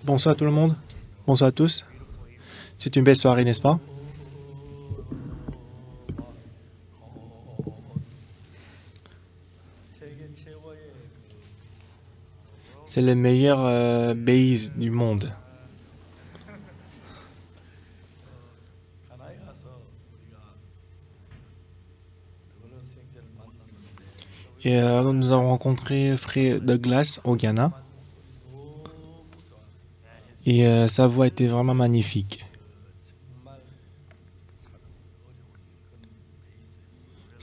Bonsoir tout le monde, bonsoir à tous. C'est une belle soirée, n'est-ce pas? C'est le meilleur pays du monde. Et nous avons rencontré Frère Douglas au Ghana. Et sa voix était vraiment magnifique.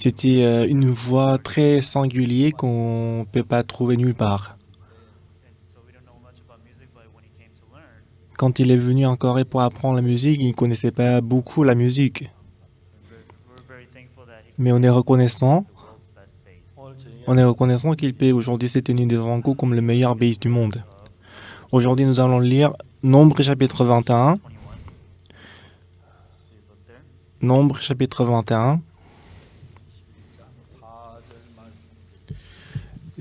C'était une voix très singulière qu'on ne peut pas trouver nulle part. Quand il est venu en Corée pour apprendre la musique, il ne connaissait pas beaucoup la musique. Mais on est reconnaissant qu'il peut aujourd'hui s'éteindre devant nous comme le meilleur bass du monde. Aujourd'hui, nous allons lire Nombre chapitre 21. Nombre chapitre 21.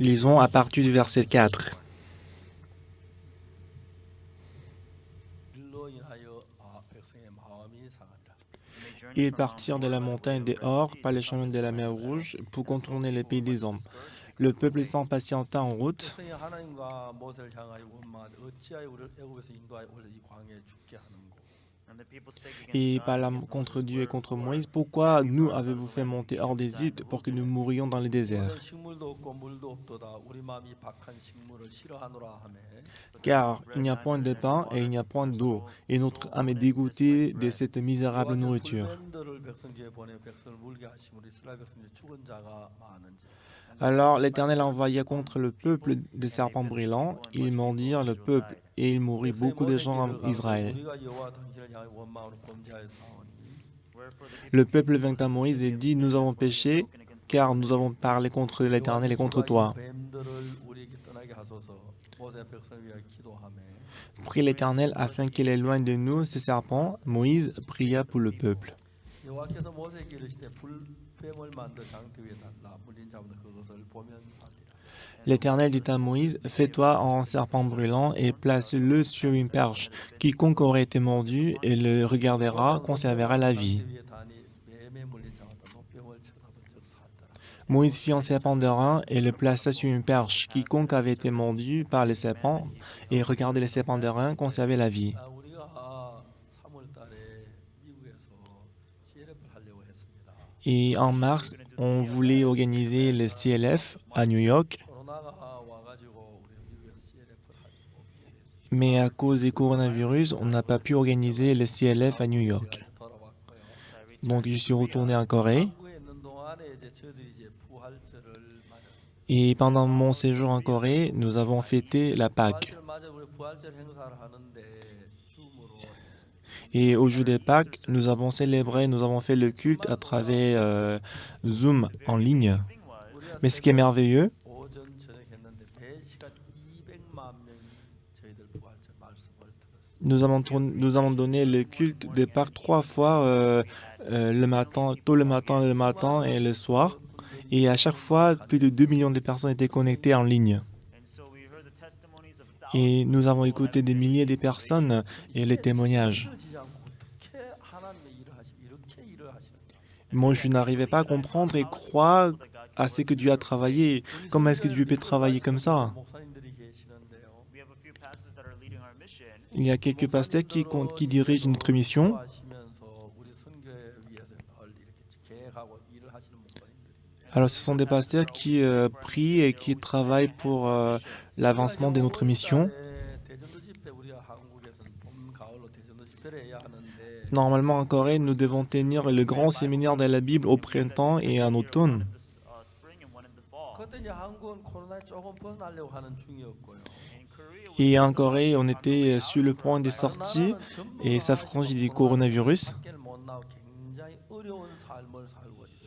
Lisons à partir du verset 4. Ils partirent de la montagne des Hors par le chemin de la mer Rouge pour contourner le pays des hommes. Le peuple s'impatienta en route. Et parla contre Dieu et contre Moïse, pourquoi nous avez-vous fait monter hors d'Égypte pour que nous mourions dans le désert? Car il n'y a point de pain et il n'y a point d'eau, et notre âme est dégoûtée de cette misérable nourriture. Alors l'Éternel envoya contre le peuple des serpents brûlants, ils mordirent le peuple, et il mourut beaucoup de gens en Israël. Le peuple vint à Moïse et dit, nous avons péché, car nous avons parlé contre l'Éternel et contre toi. Prie l'Éternel afin qu'il éloigne de nous ces serpents. Moïse pria pour le peuple. L'Éternel dit à Moïse, fais-toi en serpent brûlant et place-le sur une perche. Quiconque aurait été mordu et le regardera conservera la vie. Moïse fit un serpent d'airain et le plaça sur une perche. Quiconque avait été mordu par le serpent et regardait le serpent d'airain conservait la vie. Et en mars, on voulait organiser le CLF à New York. Mais à cause du coronavirus, on n'a pas pu organiser le CLF à New York. Donc je suis retourné en Corée. Et pendant mon séjour en Corée, nous avons fêté la Pâque. Et au jour des Pâques, nous avons célébré, nous avons fait le culte à travers Zoom en ligne. Mais ce qui est merveilleux, nous avons donné le culte des Pâques 3 fois le matin, tôt le matin et le soir. Et à chaque fois, plus de 2 millions de personnes étaient connectées en ligne. Et nous avons écouté des milliers de personnes et les témoignages. Moi, je n'arrivais pas à comprendre et croire à ce que Dieu a travaillé. Comment est-ce que Dieu peut travailler comme ça? Il y a quelques pasteurs qui dirigent notre mission. Alors, ce sont des pasteurs qui prient et qui travaillent pour l'avancement de notre mission. Normalement, en Corée, nous devons tenir le grand séminaire de la Bible au printemps et en automne. Et en Corée, on était sur le point de sortir et s'affranchir du coronavirus.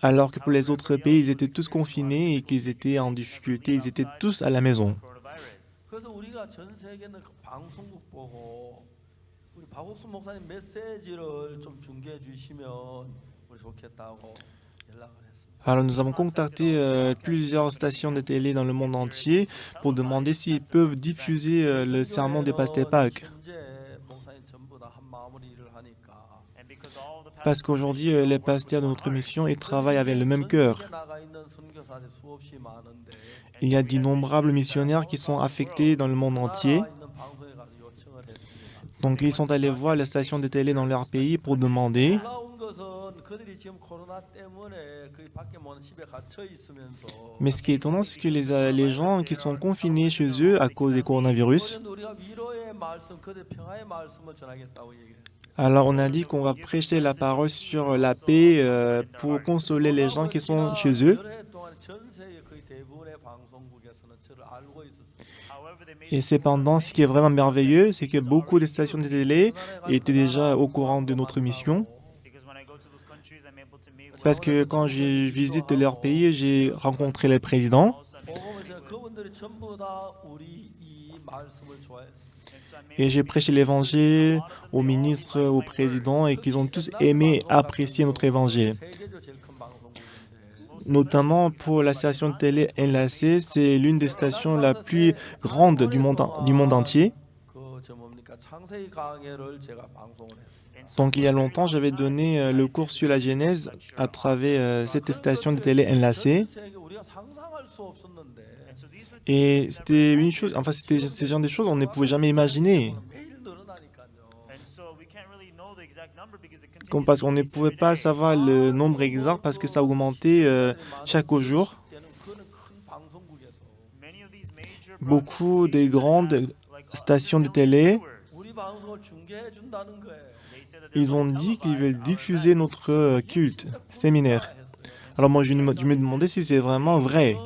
Alors que pour les autres pays, ils étaient tous confinés et qu'ils étaient en difficulté, ils étaient tous à la maison. Alors nous avons contacté plusieurs stations de télé dans le monde entier pour demander s'ils peuvent diffuser le sermon des pasteurs Pâques. Parce qu'aujourd'hui, les pasteurs de notre mission, ils travaillent avec le même cœur. Il y a d'innombrables missionnaires qui sont affectés dans le monde entier. Donc, ils sont allés voir les stations de télé dans leur pays pour demander. Mais ce qui est étonnant, c'est que les gens qui sont confinés chez eux à cause du coronavirus, Alors, on a dit qu'on va prêcher la parole sur la paix pour consoler les gens qui sont chez eux. Et cependant, ce qui est vraiment merveilleux, c'est que beaucoup de stations de télé étaient déjà au courant de notre mission. Parce que quand je visite leur pays, j'ai rencontré les présidents et j'ai prêché l'évangile aux ministres, aux présidents et qu'ils ont tous aimé, apprécié notre évangile. Notamment pour la station de télé NLAC, c'est l'une des stations la plus grande du monde entier. Donc il y a longtemps, j'avais donné le cours sur la Genèse à travers cette station de télé NLAC. Et c'était une chose, enfin c'était ce genre de choses on ne pouvait jamais imaginer. Parce qu'on ne pouvait pas savoir le nombre exact parce que ça augmentait chaque jour. Beaucoup des grandes stations de télé, ils ont dit qu'ils veulent diffuser notre culte, séminaire. Alors moi, je me demandais si c'est vraiment vrai.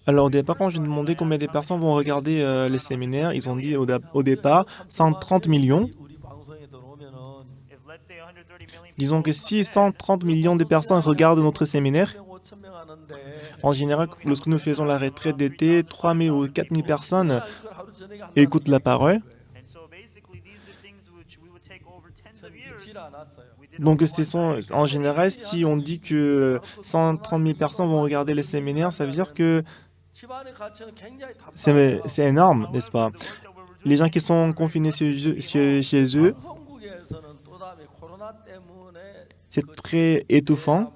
Alors au départ, quand je demandais combien de personnes vont regarder les séminaires, ils ont dit au départ 130 millions. Disons que si 130 millions de personnes regardent notre séminaire, en général, lorsque nous faisons la retraite d'été, 3 000 ou 4 000 personnes écoutent la parole. Donc, en général, si on dit que 130 000 personnes vont regarder les séminaires, ça veut dire que c'est énorme, n'est-ce pas? Les gens qui sont confinés chez eux, c'est très étouffant.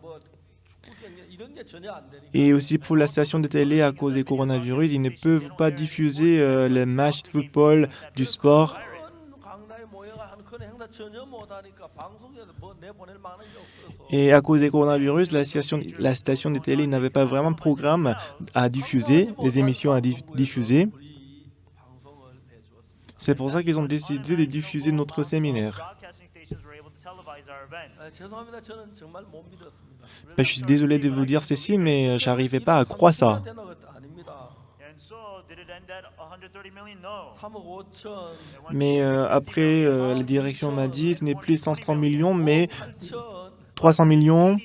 Et aussi pour la station de télé, à cause des coronavirus, ils ne peuvent pas diffuser les matchs de football, du sport. Et à cause des coronavirus, la station de télé n'avait pas vraiment de programme à diffuser, les émissions à diffuser. C'est pour ça qu'ils ont décidé de diffuser notre séminaire. Je suis désolé de vous dire ceci, mais j'arrivais pas à croire ça. Mais après, la direction m'a dit, ce n'est plus 130 millions, mais 300 millions,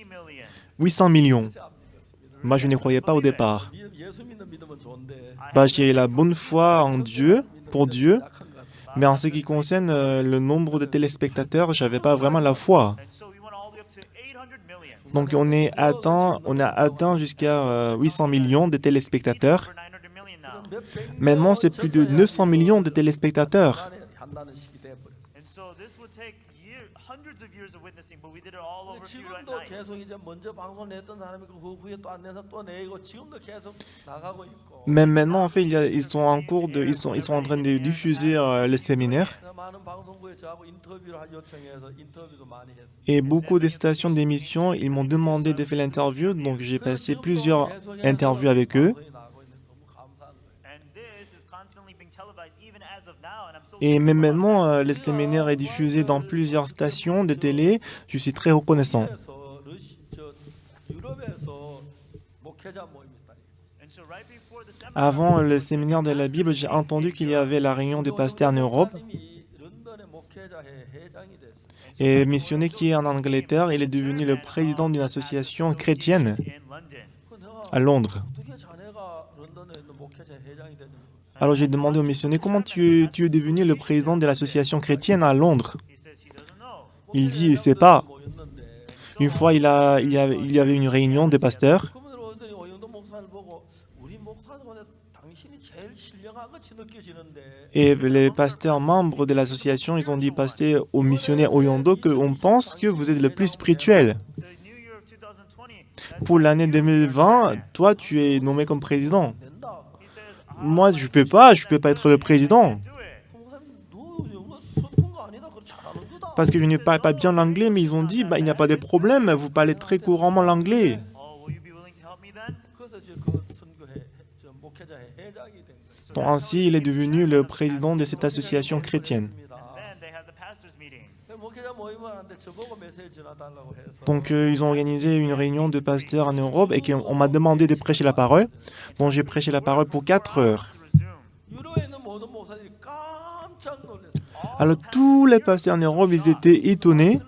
800 millions. Moi, je ne croyais pas au départ. J'ai la bonne foi en Dieu, pour Dieu, mais en ce qui concerne le nombre de téléspectateurs, je n'avais pas vraiment la foi. Donc, on a atteint jusqu'à 800 millions de téléspectateurs. Maintenant, c'est plus de 900 millions de téléspectateurs. Même maintenant, en fait, ils sont en train de diffuser le séminaire. Et beaucoup de stations d'émission, ils m'ont demandé de faire l'interview, donc j'ai passé plusieurs interviews avec eux. Et même maintenant, le séminaire est diffusé dans plusieurs stations de télé. Je suis très reconnaissant. Avant le séminaire de la Bible, j'ai entendu qu'il y avait la réunion des pasteurs en Europe. Et missionnaire qui est en Angleterre, il est devenu le président d'une association chrétienne à Londres. Alors j'ai demandé au missionnaire, comment tu es devenu le président de l'association chrétienne à Londres? Il dit, il ne sait pas. Une fois, il y avait une réunion des pasteurs. Et les pasteurs membres de l'association, ils ont dit, pasteur au missionnaire Oyondo, qu'on pense que vous êtes le plus spirituel. Pour l'année 2020, toi, tu es nommé comme président. Moi, je peux pas être le président. Parce que je ne parle pas bien l'anglais, mais ils ont dit, il n'y a pas de problème, vous parlez très couramment l'anglais. Donc ainsi, il est devenu le président de cette association chrétienne. Donc ils ont organisé une réunion de pasteurs en Europe et on m'a demandé de prêcher la parole. Donc j'ai prêché la parole pour 4 heures. Alors tous les pasteurs en Europe, ils étaient étonnés.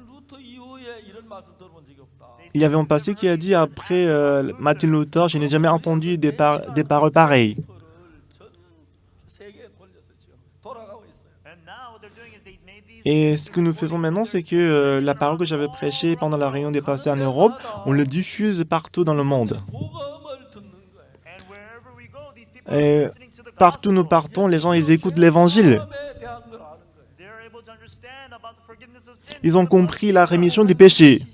Il y avait un pasteur qui a dit après Martin Luther, je n'ai jamais entendu des paroles pareilles. Et ce que nous faisons maintenant, c'est que la parole que j'avais prêchée pendant la réunion des pasteurs en Europe, on le diffuse partout dans le monde. Et partout où nous partons, les gens, ils écoutent l'évangile. Ils ont compris la rémission des péchés.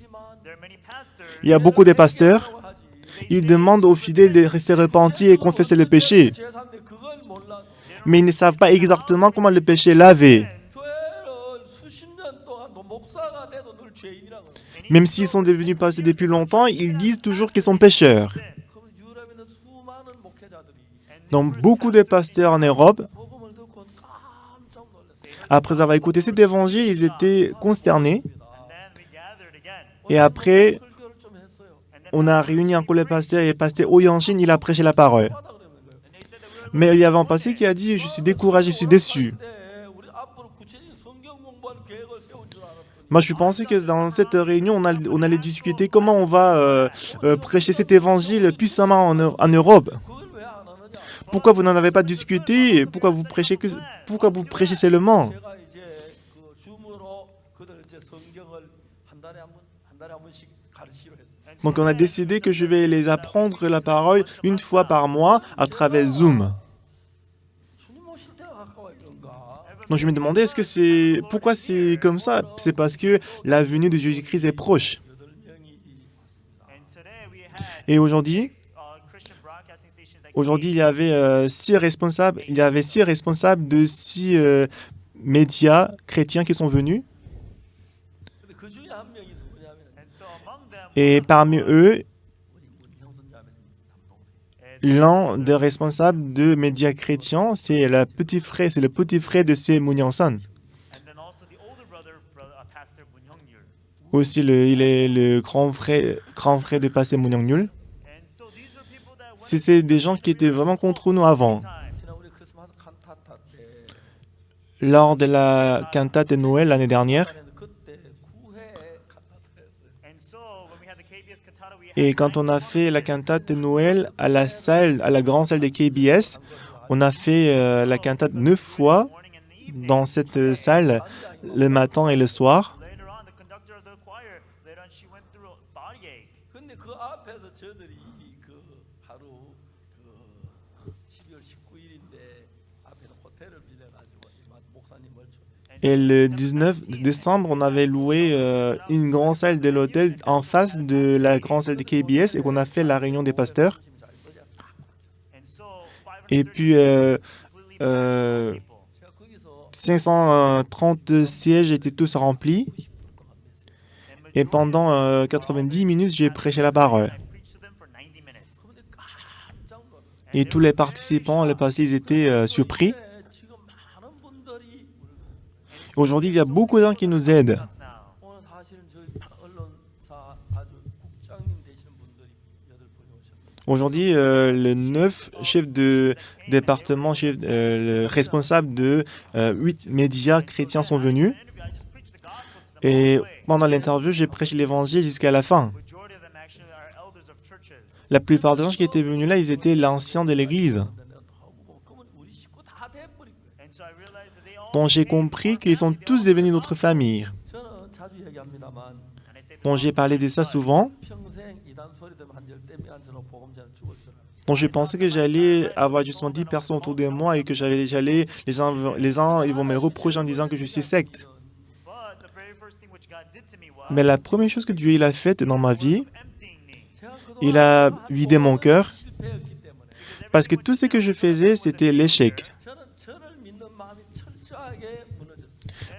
Il y a beaucoup de pasteurs, ils demandent aux fidèles de rester repentis et confesser le péché. Mais ils ne savent pas exactement comment le péché est lavé. Même s'ils sont devenus pasteurs depuis longtemps, ils disent toujours qu'ils sont pécheurs. Donc beaucoup de pasteurs en Europe, après avoir écouté cet évangile, ils étaient consternés. Et après, on a réuni encore les pasteurs et le pasteur Oyanshin, il a prêché la parole. Mais il y avait un pasteur qui a dit, je suis découragé, je suis déçu. Moi, je pensais que dans cette réunion, on allait discuter comment on va prêcher cet évangile puissamment en Europe. Pourquoi vous n'en avez pas discuté? Pourquoi vous prêchez seulement? Donc, on a décidé que je vais les apprendre la parole une fois par mois à travers Zoom. Donc, je me demandais, pourquoi c'est comme ça? C'est parce que la venue de Jésus-Christ est proche. Et aujourd'hui, il y avait 6 responsables. Il y avait 6 responsables de 6 médias chrétiens qui sont venus. Et parmi eux, l'un des responsables de médias chrétiens, c'est le petit frère de ce Moon Young-sun. Aussi, il est le grand frère de pasteur Moon Young-nyul. C'est des gens qui étaient vraiment contre nous avant. Lors de la cantate de Noël l'année dernière, et quand on a fait la cantate de Noël à la grande salle de KBS, on a fait la cantate 9 fois dans cette salle, le matin et le soir. Et le 19 décembre, on avait loué une grande salle de l'hôtel en face de la grande salle de KBS et qu'on a fait la réunion des pasteurs. Et puis, 530 sièges étaient tous remplis. Et pendant 90 minutes, j'ai prêché la parole. Et tous les participants, les pasteurs, ils étaient surpris. Aujourd'hui, il y a beaucoup de gens qui nous aident. Aujourd'hui, le 9 chefs de département, responsables de 8 médias chrétiens sont venus. Et pendant l'interview, j'ai prêché l'évangile jusqu'à la fin. La plupart des gens qui étaient venus là, ils étaient l'ancien de l'église. Donc j'ai compris qu'ils sont tous devenus notre famille. Donc j'ai parlé de ça souvent. Donc je pensais que j'allais avoir justement 10 personnes autour de moi et que les gens ils vont me reprocher en disant que je suis secte. Mais la première chose que Dieu il a faite dans ma vie, il a vidé mon cœur parce que tout ce que je faisais, c'était l'échec.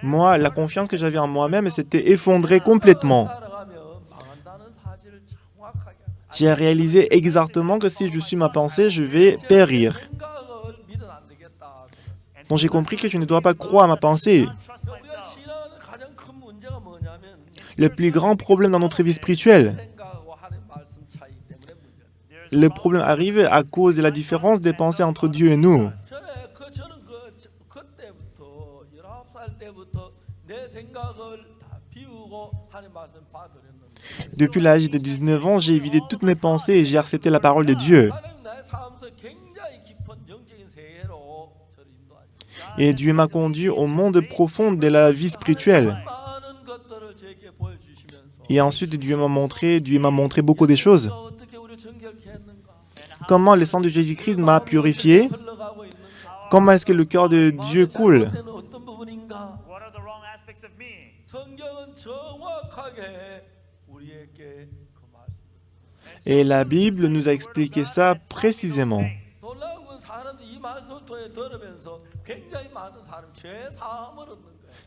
Moi, la confiance que j'avais en moi-même s'était effondrée complètement. J'ai réalisé exactement que si je suis ma pensée, je vais périr. Donc j'ai compris que je ne dois pas croire à ma pensée. Le plus grand problème dans notre vie spirituelle, le problème arrive à cause de la différence des pensées entre Dieu et nous. Depuis l'âge de 19 ans, j'ai vidé toutes mes pensées et j'ai accepté la parole de Dieu. Et Dieu m'a conduit au monde profond de la vie spirituelle. Et ensuite, Dieu m'a montré beaucoup de choses. Comment le sang de Jésus-Christ m'a purifié? Comment est-ce que le cœur de Dieu coule? Et la Bible nous a expliqué ça précisément.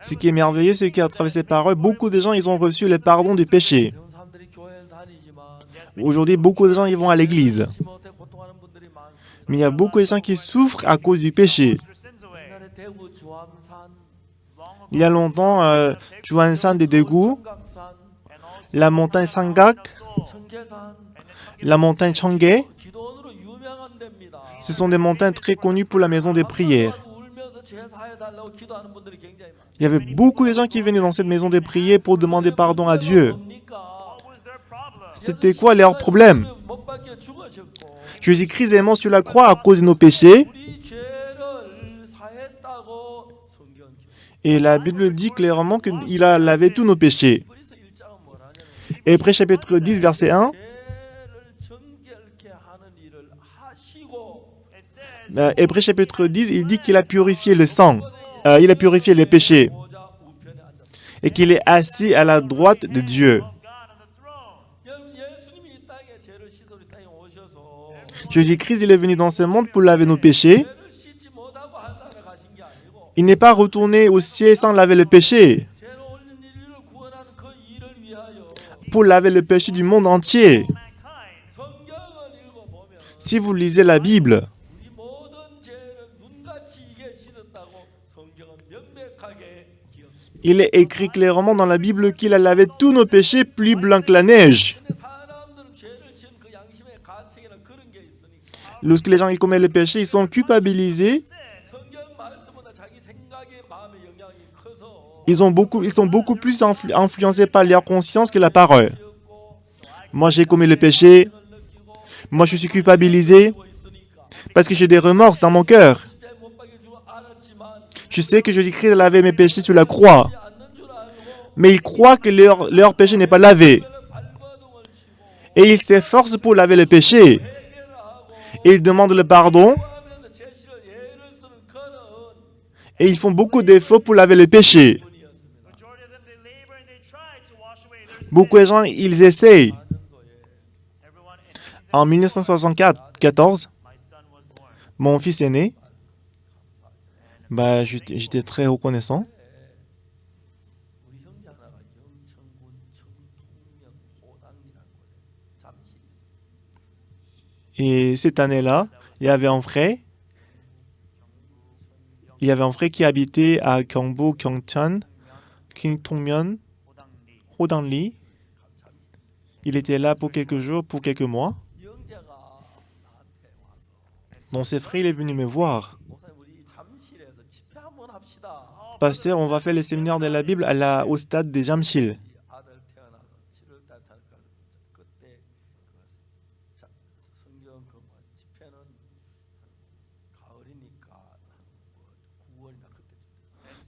Ce qui est merveilleux, c'est qu'à travers ces paroles, beaucoup de gens ils ont reçu le pardon du péché. Aujourd'hui, beaucoup de gens ils vont à l'église. Mais il y a beaucoup de gens qui souffrent à cause du péché. Il y a longtemps, Juansan de Daegu, la montagne Sangak, la montagne Cheonggae, ce sont des montagnes très connues pour la maison des prières. Il y avait beaucoup de gens qui venaient dans cette maison des prières pour demander pardon à Dieu. C'était quoi leur problème? Jésus-Christ est mort sur la croix à cause de nos péchés. Et la Bible dit clairement qu'il a lavé tous nos péchés. Hébreux chapitre 10, verset 1. Hébreux chapitre 10, il dit qu'il a purifié le sang. Il a purifié les péchés. Et qu'il est assis à la droite de Dieu. Jésus-Christ, il est venu dans ce monde pour laver nos péchés. Il n'est pas retourné au ciel sans laver le péché. Pour laver le péché du monde entier. Si vous lisez la Bible, il est écrit clairement dans la Bible qu'il a lavé tous nos péchés plus blancs que la neige. Lorsque les gens ils commettent le péché, ils sont culpabilisés. Ils sont beaucoup plus influencés par leur conscience que la parole. Moi, j'ai commis le péché. Moi, je suis culpabilisé parce que j'ai des remords dans mon cœur. Je sais que Jésus-Christ a lavé mes péchés sur la croix. Mais ils croient que leur péché n'est pas lavé. Et ils s'efforcent pour laver le péché. Et ils demandent le pardon. Et ils font beaucoup d'efforts pour laver le péché. Beaucoup de gens, ils essayent. En 1974, mon fils est né. J'étais très reconnaissant. Et cette année-là, il y avait un frère. Il y avait un frère qui habitait à Gyeongbu, Gyeongchan, Kingtongmyeon, Hodangli. Il était là pour quelques jours, pour quelques mois. Donc ce frère, il est venu me voir. Pasteur, on va faire le séminaire de la Bible au stade de Jamsil.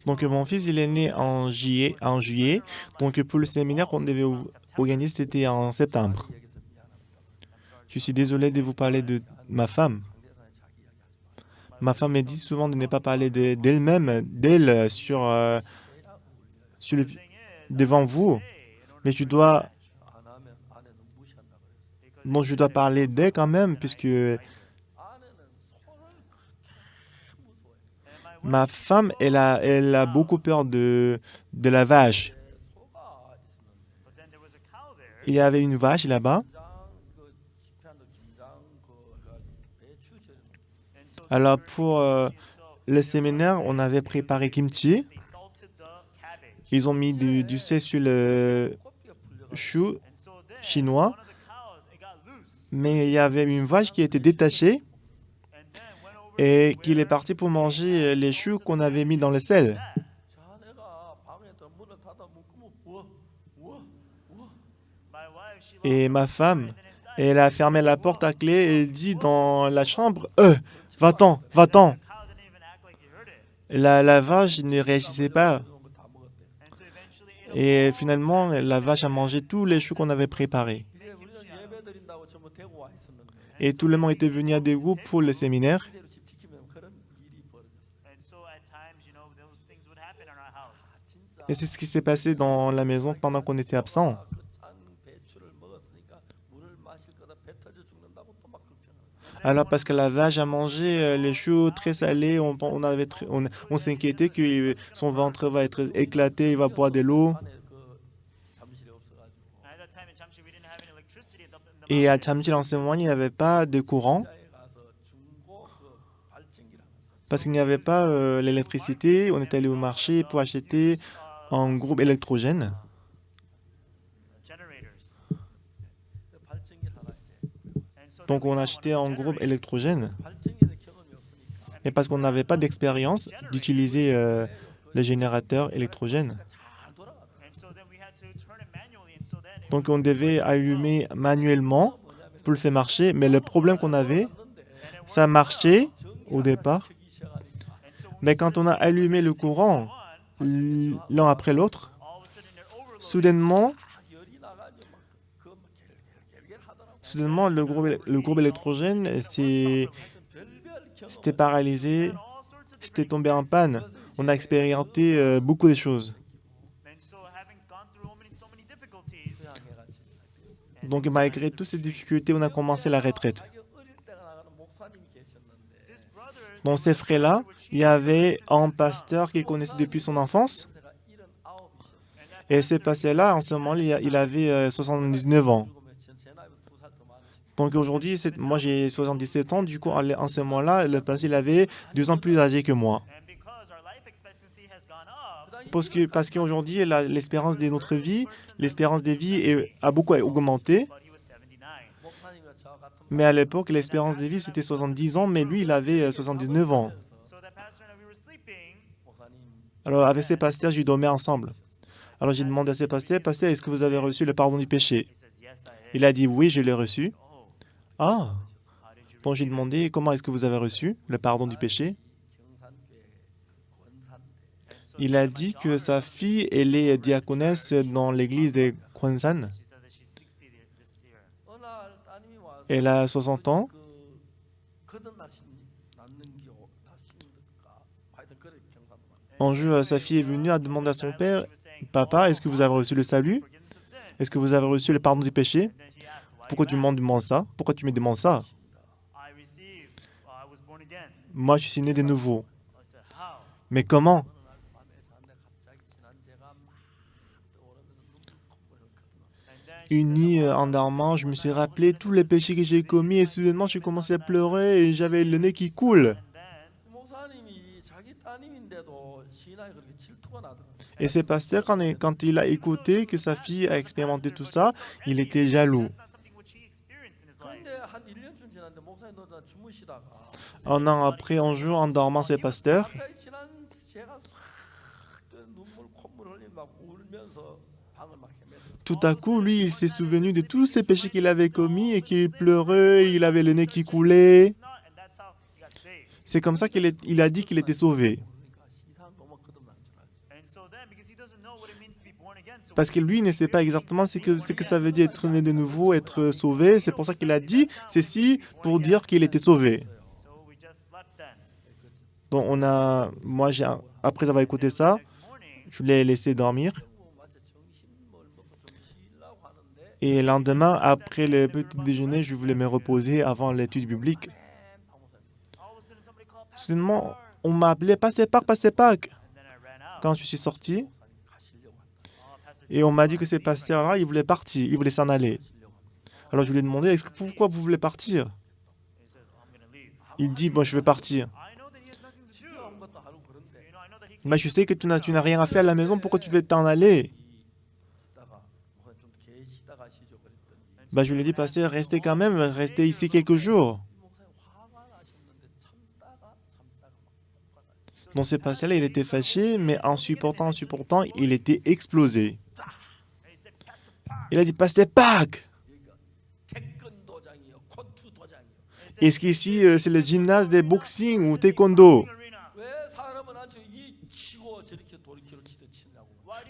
Donc mon fils, il est né en juillet. Donc pour le séminaire qu'on devait organiser, c'était en septembre. Je suis désolé de vous parler de ma femme. Ma femme me dit souvent de ne pas parler d'elle-même, d'elle devant vous. Mais je dois parler d'elle quand même, puisque ma femme, elle a beaucoup peur de la vache. Il y avait une vache là-bas. Alors pour le séminaire, on avait préparé kimchi. Ils ont mis du sel sur le chou chinois, mais il y avait une vache qui était détachée et qu'il est parti pour manger les choux qu'on avait mis dans le sel. Et ma femme, elle a fermé la porte à clé et elle dit dans la chambre, va-t'en, va-t'en. La vache ne réagissait pas. Et finalement, la vache a mangé tous les choux qu'on avait préparés. Et tout le monde était venu à Daegu pour le séminaire. Et c'est ce qui s'est passé dans la maison pendant qu'on était absent. Alors parce que la vache a mangé les choux très salés, on s'inquiétait que son ventre va être éclaté, il va boire de l'eau. Et à Chamjil, en ce moment, il n'y avait pas de courant parce qu'il n'y avait pas l'électricité. On est allé au marché pour acheter un groupe électrogène. Donc on a acheté un groupe électrogène. Et parce qu'on n'avait pas d'expérience d'utiliser le générateur électrogène. Donc on devait allumer manuellement pour le faire marcher. Mais le problème qu'on avait, ça marchait au départ. Mais quand on a allumé le courant l'un après l'autre, soudainement, le groupe électrogène s'était paralysé, c'était tombé en panne. On a expérimenté beaucoup de choses. Donc malgré toutes ces difficultés, on a commencé la retraite. Dans ces frères-là, il y avait un pasteur qu'il connaissait depuis son enfance. Et ce pasteur-là, en ce moment, il avait 79 ans. Donc aujourd'hui, moi j'ai 77 ans, du coup en ce moment-là, le pasteur il avait 2 ans plus âgé que moi. Parce qu'aujourd'hui, l'espérance de notre vie, l'espérance de vie a beaucoup augmenté. Mais à l'époque, l'espérance de vie, c'était 70 ans, mais lui, il avait 79 ans. Alors, avec ces pasteurs, je dormais ensemble. Alors, j'ai demandé à ces pasteurs, pasteur, est-ce que vous avez reçu le pardon du péché? Il a dit, oui, je l'ai reçu. Ah! Donc, j'ai demandé, comment est-ce que vous avez reçu le pardon du péché? Il a dit que sa fille, elle est diaconesse dans l'église de Kwonsan. Elle a 60 ans. Un jour, sa fille est venue à demander à son père, papa, est-ce que vous avez reçu le salut? Est-ce que vous avez reçu le pardon du péché? Pourquoi tu me demandes ça? Pourquoi tu me demandes ça? Moi, je suis né de nouveau. Mais comment? Une nuit, en dormant, je me suis rappelé tous les péchés que j'ai commis et soudainement, j'ai commencé à pleurer et j'avais le nez qui coule. Et ce pasteur, quand il a écouté que sa fille a expérimenté tout ça, il était jaloux. Un an après, un jour, en dormant, ce pasteur, tout à coup, lui, il s'est souvenu de tous ces péchés qu'il avait commis et qu'il pleurait, il avait le nez qui coulait. C'est comme ça qu'il a dit qu'il était sauvé. Parce que lui ne sait pas exactement ce que ça veut dire être né de nouveau, être sauvé. C'est pour ça qu'il a dit ceci pour dire qu'il était sauvé. Donc après avoir écouté ça, je l'ai laissé dormir. Et le lendemain, après le petit déjeuner, je voulais me reposer avant l'étude biblique. Soudainement, on m'a appelé « Passez Pâques ». Quand je suis sorti, et on m'a dit que ce pasteur-là, il voulait partir, il voulait s'en aller. Alors je lui ai demandé, pourquoi vous voulez partir? Il dit, bon, je vais partir. Bah, je sais que tu n'as rien à faire à la maison, pourquoi tu veux t'en aller? Bah, je lui ai dit, pasteur, restez quand même, restez ici quelques jours. Donc ce pasteur-là, il était fâché, mais en supportant, il était explosé. Il a dit, pasteur Park! Est-ce qu'ici, c'est le gymnase de boxing ou taekwondo?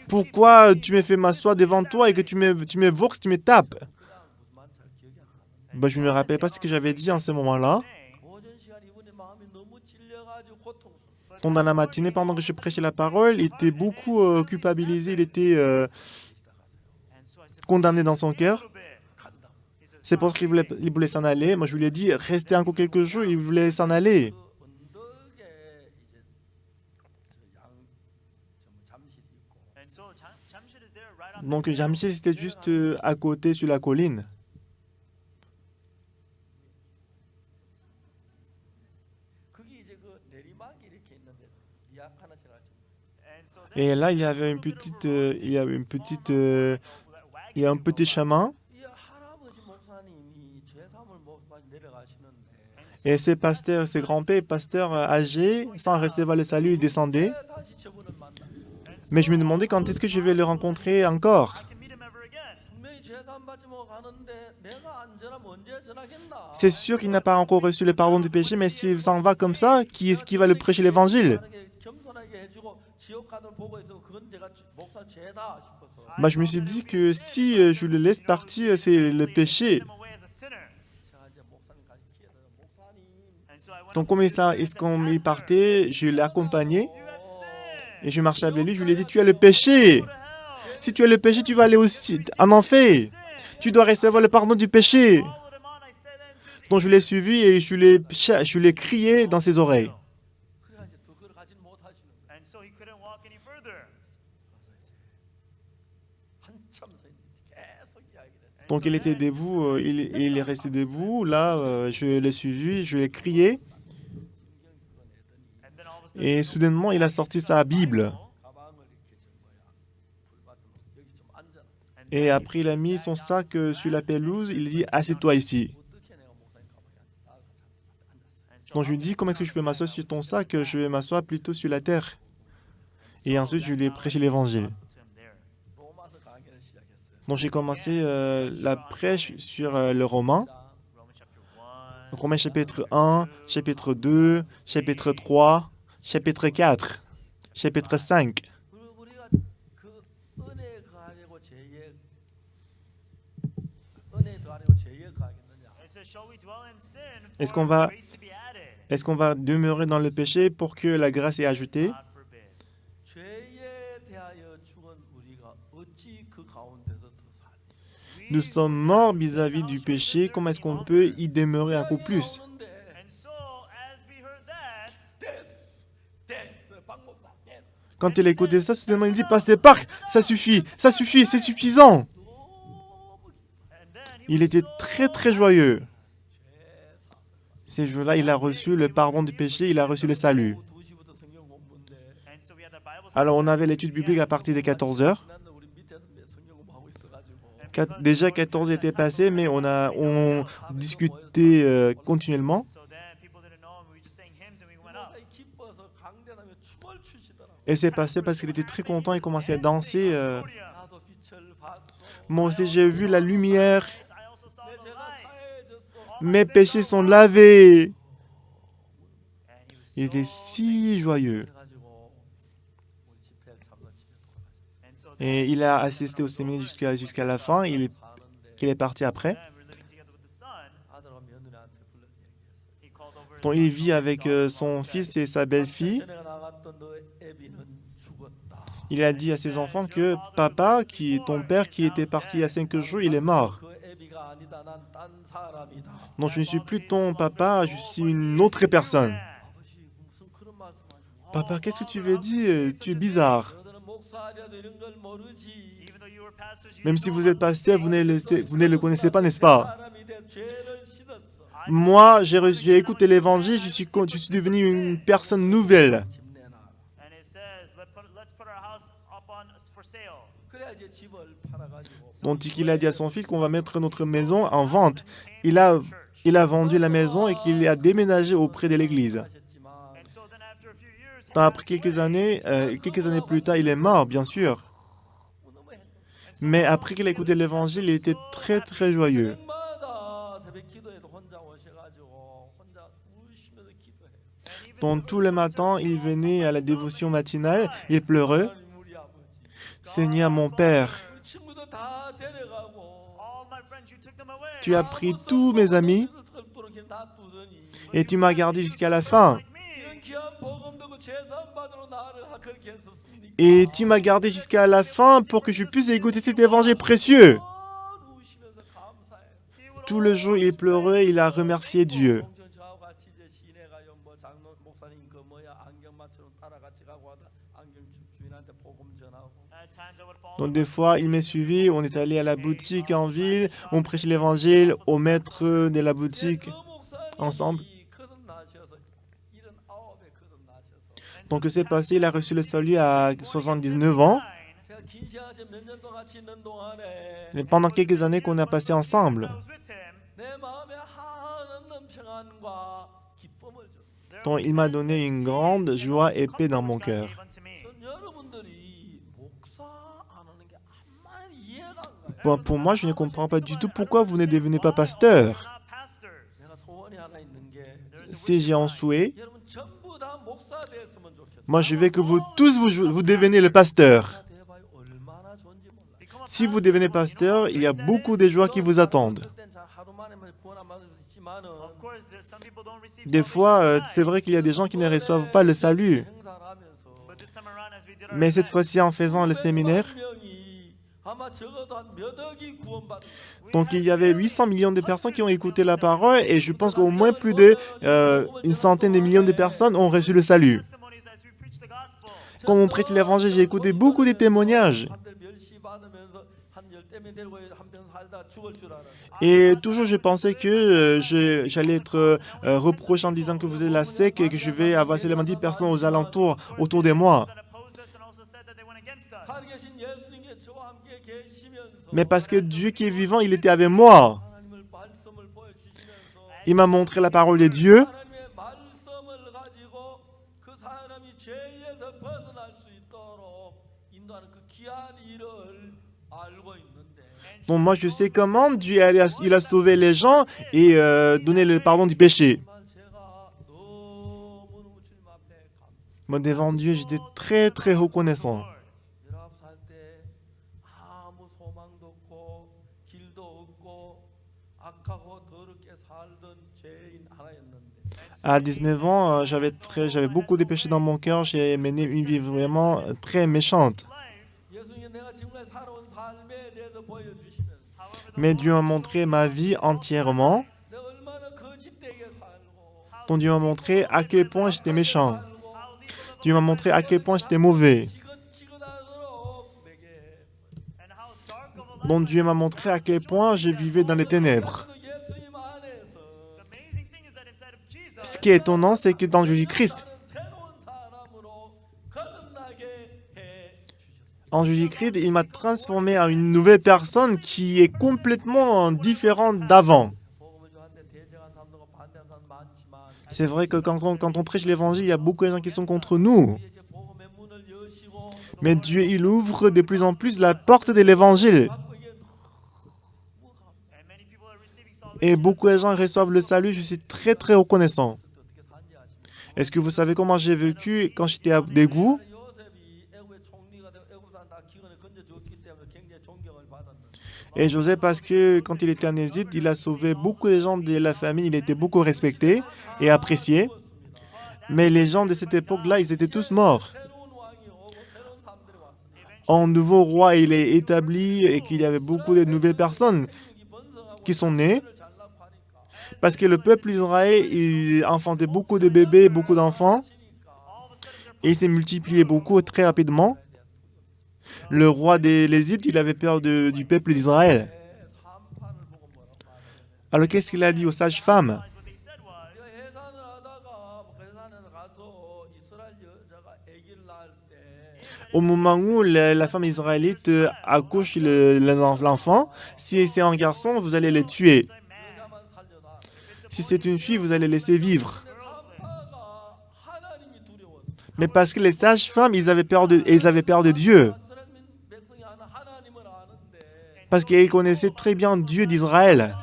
Pourquoi tu me fais m'asseoir devant toi et que tu me voxes, tu me tapes? Bah, je ne me rappelle pas ce que j'avais dit en ce moment-là. Donc, dans la matinée, pendant que je prêchais la parole, il était beaucoup culpabilisé, il était condamné dans son cœur. C'est pour ça qu'il voulait s'en aller. Moi, je lui ai dit, restez encore quelques jours, il voulait s'en aller. Donc, Jamshid, c'était juste à côté, sur la colline. Et là, il y avait un petit chemin. Et ces pasteurs, ces grands-pères, pasteurs âgés, sans recevoir le salut, ils descendaient. Mais je me demandais quand est-ce que je vais le rencontrer encore. C'est sûr qu'il n'a pas encore reçu le pardon du péché, mais s'il s'en va comme ça, qui est-ce qui va le prêcher l'évangile? Bah, je me suis dit que si je le laisse partir, c'est le péché. Donc, comme il partait, je l'ai accompagné et je marchais avec lui. Je lui ai dit, tu as le péché. Si tu as le péché, tu vas aller aussi en enfer. Tu dois recevoir le pardon du péché. Donc, je l'ai suivi et je l'ai crié dans ses oreilles. Donc, il était debout, il est resté debout. Là, je l'ai suivi, je l'ai crié. Et soudainement, il a sorti sa Bible. Et après, il a mis son sac sur la pelouse. Il dit, assieds-toi ici. Donc, je lui dis, comment est-ce que je peux m'asseoir sur ton sac? Je vais m'asseoir plutôt sur la terre. Et ensuite, je lui ai prêché l'évangile. Donc, j'ai commencé la prêche sur le Romain. Romains chapitre 1, chapitre 2, chapitre 3, chapitre 4, chapitre 5. Est-ce qu'on va demeurer dans le péché pour que la grâce est ajoutée? Nous sommes morts vis-à-vis du péché. Comment est-ce qu'on peut y demeurer un peu plus? Quand il a écouté ça, soudainement il dit, pasteur Park, ça suffit, c'est suffisant. Il était très très joyeux. Ces jours-là, il a reçu le pardon du péché, il a reçu le salut. Alors, on avait l'étude biblique à partir de 14 heures. Déjà, 14 était passé, mais on discutait continuellement. Et c'est passé parce qu'il était très content, il commençait à danser. Moi aussi, j'ai vu la lumière. Mes péchés sont lavés. Il était si joyeux. Et il a assisté au séminaire jusqu'à la fin. Il est parti après. Donc, il vit avec son fils et sa belle-fille. Il a dit à ses enfants que papa, ton père qui était parti il y a 5 jours, il est mort. Donc je ne suis plus ton papa, je suis une autre personne. Papa, qu'est-ce que tu veux dire? Tu es bizarre. Même si vous êtes pasteur, vous ne le connaissez pas, n'est-ce pas? Moi, j'ai écouté l'évangile, je suis devenu une personne nouvelle. Donc il a dit à son fils qu'on va mettre notre maison en vente. Il a, il a vendu la maison et qu'il a déménagé auprès de l'église. Après quelques années plus tard, il est mort, bien sûr. Mais après qu'il a écouté l'évangile, il était très très joyeux. Donc tout le matin, il venait à la dévotion matinale, il pleurait. Seigneur mon Père, tu as pris tous mes amis et tu m'as gardé jusqu'à la fin. Et tu m'as gardé jusqu'à la fin pour que je puisse écouter cet évangile précieux. Tout le jour, il pleurait, il a remercié Dieu. Donc des fois, il m'a suivi, on est allé à la boutique en ville, on prêchait l'évangile au maître de la boutique ensemble. Donc, que s'est passé? Il a reçu le salut à 79 ans. Et pendant quelques années qu'on a passé ensemble. Donc, il m'a donné une grande joie et paix dans mon cœur. Pour moi, je ne comprends pas du tout pourquoi vous ne devenez pas pasteur. Si j'ai un souhait, moi je veux que vous tous vous deveniez le pasteur. Si vous devenez pasteur, il y a beaucoup de joies qui vous attendent. Des fois, c'est vrai qu'il y a des gens qui ne reçoivent pas le salut. Mais cette fois-ci, en faisant le séminaire, donc il y avait 800 millions de personnes qui ont écouté la parole et je pense qu'au moins plus d'une centaine de millions de personnes ont reçu le salut. Quand on prêche l'évangile, j'ai écouté beaucoup de témoignages. Et toujours, je pensais que j'allais être reproché en disant que vous êtes la secte et que je vais avoir seulement 10 personnes aux alentours, autour de moi. Mais parce que Dieu qui est vivant, il était avec moi. Il m'a montré la parole de Dieu. Donc moi, je sais comment Dieu il a sauvé les gens et donné le pardon du péché. Moi, devant Dieu, j'étais très, très reconnaissant. À 19 ans, j'avais beaucoup de péchés dans mon cœur. J'ai mené une vie vraiment très méchante. Mais Dieu m'a montré ma vie entièrement. Donc Dieu m'a montré à quel point j'étais méchant. Dieu m'a montré à quel point j'étais mauvais. Donc Dieu m'a montré à quel point je vivais dans les ténèbres. Ce qui est étonnant, c'est que dans Jésus-Christ, il m'a transformé en une nouvelle personne qui est complètement différente d'avant. C'est vrai que quand on prêche l'évangile, il y a beaucoup de gens qui sont contre nous. Mais Dieu, il ouvre de plus en plus la porte de l'évangile. Et beaucoup de gens reçoivent le salut, je suis très très reconnaissant. Est-ce que vous savez comment j'ai vécu quand j'étais à Daegu? Et Joseph, parce que quand il était en Égypte, il a sauvé beaucoup de gens de la famille, il était beaucoup respecté et apprécié. Mais les gens de cette époque-là, ils étaient tous morts. Un nouveau roi, il est établi et qu'il y avait beaucoup de nouvelles personnes qui sont nées. Parce que le peuple d'Israël, il enfantait beaucoup de bébés, beaucoup d'enfants. Et il s'est multiplié beaucoup très rapidement. Le roi de l'Égypte, il avait peur du peuple d'Israël. Alors qu'est-ce qu'il a dit aux sages-femmes? Au moment où la femme israélite accouche l'enfant, si c'est un garçon, vous allez le tuer. Si c'est une fille, vous allez laisser vivre. Mais parce que les sages-femmes, ils avaient peur de Dieu. Parce qu'ils connaissaient très bien Dieu d'Israël.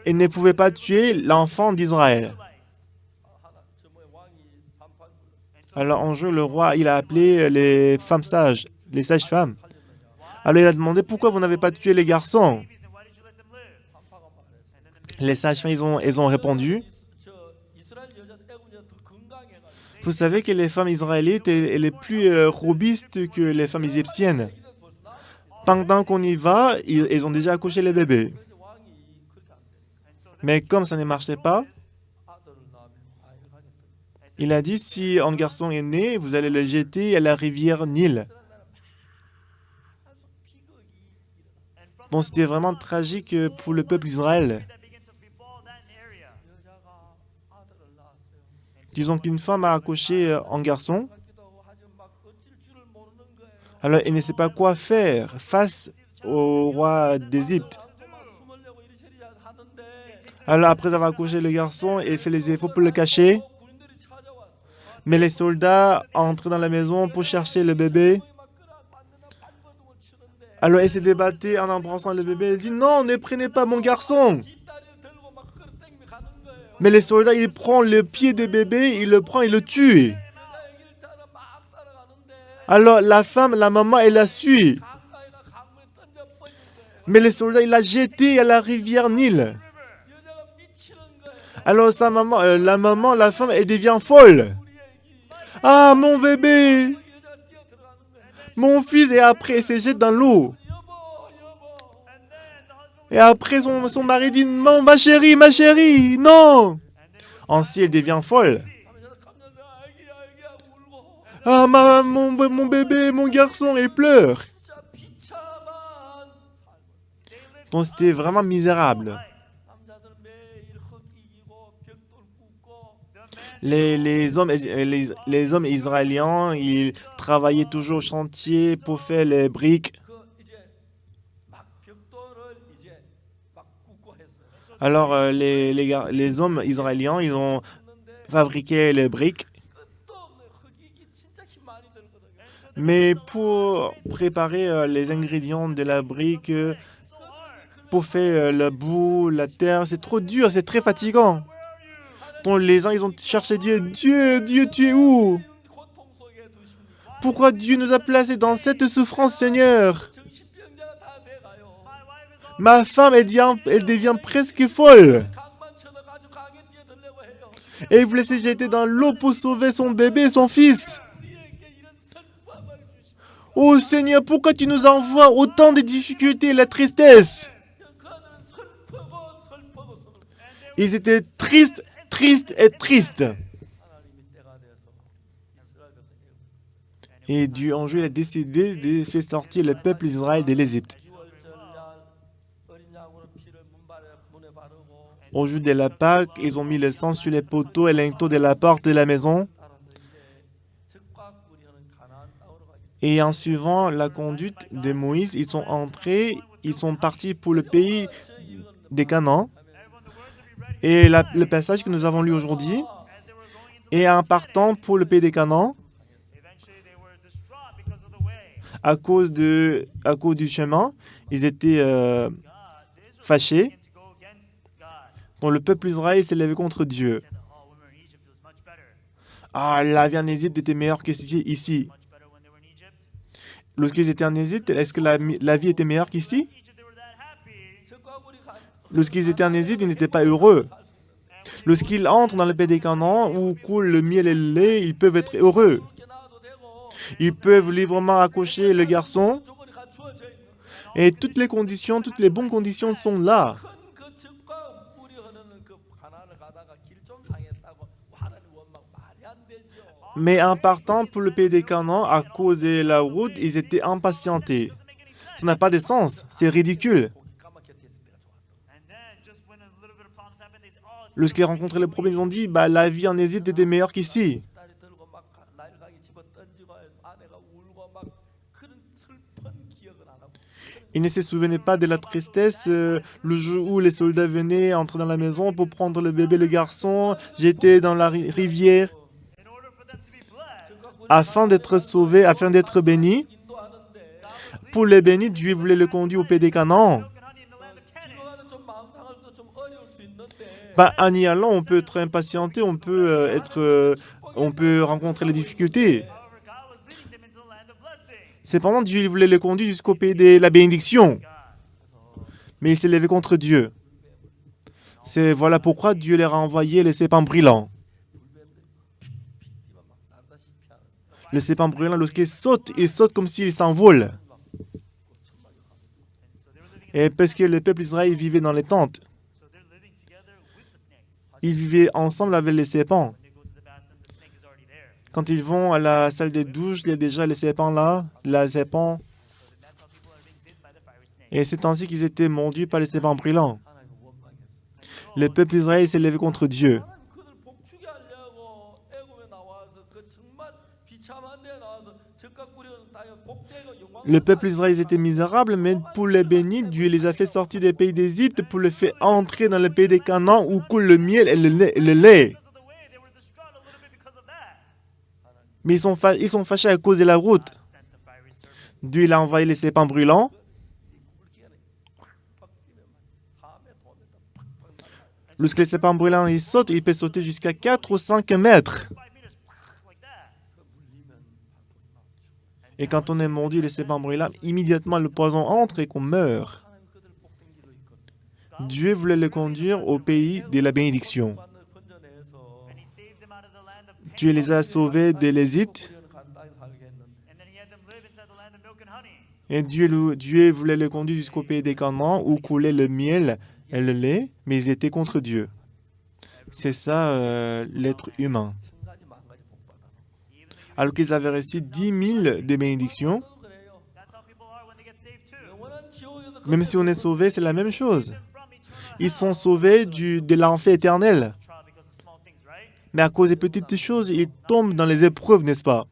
Ils ne pouvaient pas tuer l'enfant d'Israël. Alors un jour, le roi, il a appelé les femmes sages, les sages-femmes. Alors il a demandé pourquoi vous n'avez pas tué les garçons. Les sages-femmes, ils ont répondu. Vous savez que les femmes israélites, elles sont plus robustes que les femmes égyptiennes. Pendant qu'on y va, ils ont déjà accouché les bébés. Mais comme ça ne marchait pas, il a dit, si un garçon est né, vous allez le jeter à la rivière Nil. Bon, c'était vraiment tragique pour le peuple d'Israël. Disons qu'une femme a accouché un garçon. Alors, elle ne sait pas quoi faire face au roi d'Égypte. Alors, après avoir accouché le garçon, elle fait les efforts pour le cacher. Mais les soldats entrent dans la maison pour chercher le bébé. Alors, elle s'est débattue en embrassant le bébé. Elle dit, non, ne prenez pas mon garçon. Mais les soldats, ils prennent le pied du bébé, ils le prennent, ils le tuent. Alors, la femme, la maman, elle la suit. Mais les soldats, ils l'ont jeté à la rivière Nil. Alors, la femme, elle devient folle. Ah, mon bébé! Mon fils, et après, il se jette dans l'eau. Et après, son mari dit, non, ma chérie, non! Ainsi, elle devient folle. Ah, mon bébé, mon garçon, il pleure. Donc, c'était vraiment misérable. Les hommes israéliens, ils travaillaient toujours au chantier pour faire les briques. Alors, les hommes israéliens, ils ont fabriqué les briques. Mais pour préparer les ingrédients de la brique, pour faire la boue, la terre, c'est trop dur, c'est très fatigant. Donc les gens, ils ont cherché Dieu. Dieu, tu es où? Pourquoi Dieu nous a placés dans cette souffrance, Seigneur? Ma femme, elle devient presque folle. Et vous laissez jeter dans l'eau pour sauver son bébé, son fils. Oh Seigneur, pourquoi tu nous envoies autant de difficultés et la tristesse? Ils étaient tristes et tristes. Et Dieu, un jour, il a décidé de faire sortir le peuple d'Israël de l'Égypte. Au jour de la Pâque, ils ont mis le sang sur les poteaux et linteaux de la porte de la maison. Et en suivant la conduite de Moïse, ils sont entrés, ils sont partis pour le pays des Canaan. Et le passage que nous avons lu aujourd'hui, et en partant pour le pays des Canaan, à cause du chemin, ils étaient fâchés. Donc le peuple d'Israël s'est levé contre Dieu. Ah, la vie en Égypte était meilleure que ici. Lorsqu'ils étaient en Égypte, est-ce que la vie était meilleure qu'ici? Lorsqu'ils étaient en Égypte, ils n'étaient pas heureux. Lorsqu'ils entrent dans le pays des Canaan, où coule le miel et le lait, ils peuvent être heureux. Ils peuvent librement accoucher le garçon. Et toutes les bonnes conditions sont là. Mais en partant pour le pays des Canaan, à cause de la route, ils étaient impatientés. Ça n'a pas de sens, c'est ridicule. Lorsqu'ils rencontraient les problèmes, ils ont dit bah, la vie en Égypte était meilleure qu'ici. Ils ne se souvenaient pas de la tristesse le jour où les soldats venaient entrer dans la maison pour prendre le bébé, le garçon. J'étais dans la rivière afin d'être sauvé, afin d'être béni. Pour les bénis, Dieu voulait le conduire au pays des Canaan. Bah, en y allant, on peut être impatienté, on peut rencontrer les difficultés. Cependant, Dieu voulait le conduire jusqu'au pays de la bénédiction. Mais il s'est levé contre Dieu. Voilà pourquoi Dieu leur a envoyé les serpents brûlants. Le serpent brûlant, lorsqu'il saute comme s'il s'envole. Et parce que le peuple d'Israël vivait dans les tentes. Ils vivaient ensemble avec les serpents. Quand ils vont à la salle de douche, il y a déjà les serpents là, les serpents. Et c'est ainsi qu'ils étaient mordus par les serpents brûlants. Le peuple d'Israël s'est levé contre Dieu. Le peuple d'Israël était misérable, mais pour les bénis, Dieu les a fait sortir des pays d'Égypte pour les faire entrer dans le pays des Canaan où coule le miel et le lait. Mais ils sont fâchés à cause de la route. Dieu il a envoyé les serpents brûlants. Lorsque les serpents brûlants ils sautent, ils peuvent sauter jusqu'à 4 ou 5 mètres. Et quand on est mordu les serpents brûlants, immédiatement le poison entre et qu'on meurt. Dieu voulait le conduire au pays de la bénédiction. Dieu les a sauvés de l'Égypte. Et Dieu voulait le conduire jusqu'au pays des Canaan où coulait le miel et le lait, mais ils étaient contre Dieu. C'est ça l'être humain. Alors qu'ils avaient reçu 10 000 de bénédictions, même si on est sauvé, c'est la même chose. Ils sont sauvés de l'enfer éternel. Mais à cause des petites choses, ils tombent dans les épreuves, n'est-ce pas?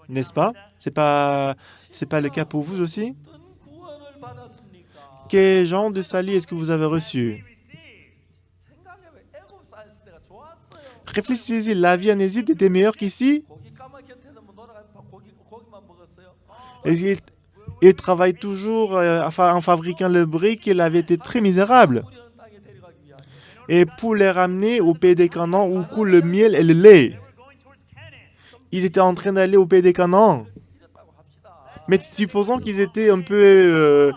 N'est-ce pas? C'est pas le cas pour vous aussi? Quel genre de salut est-ce que vous avez reçu? Réfléchissez-y, la vie en Égypte était meilleure qu'ici? Il travaille toujours en fabriquant le brick, il avait été très misérable. Et pour les ramener au pays des Canaan où coule le miel et le lait. Ils étaient en train d'aller au pays des Canaan. Mais supposons qu'ils étaient un peu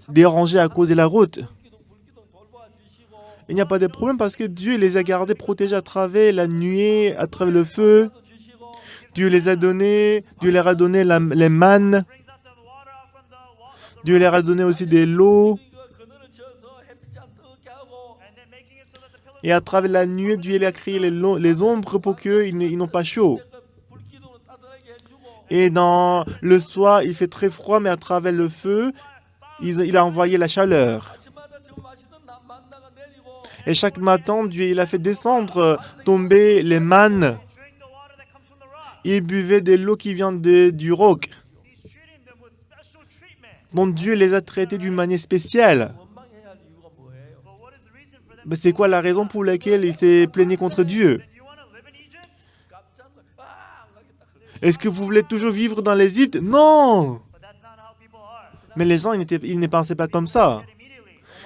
dérangés à cause de la route. Il n'y a pas de problème parce que Dieu les a gardés protégés à travers la nuée, à travers le feu. Dieu leur a donné les mannes. Dieu leur a donné aussi de l'eau. Et à travers la nuée, Dieu a créé les ombres pour qu'ils n'ont pas chaud. Et dans le soir, il fait très froid, mais à travers le feu, il a envoyé la chaleur. Et chaque matin, Dieu il a fait tomber les mannes. Ils buvaient de l'eau qui vient du roc. Donc Dieu les a traités d'une manière spéciale. Mais c'est quoi la raison pour laquelle il s'est plaigné contre Dieu? Est-ce que vous voulez toujours vivre dans l'Égypte? Non! Mais les gens, ils ne pensaient pas comme ça.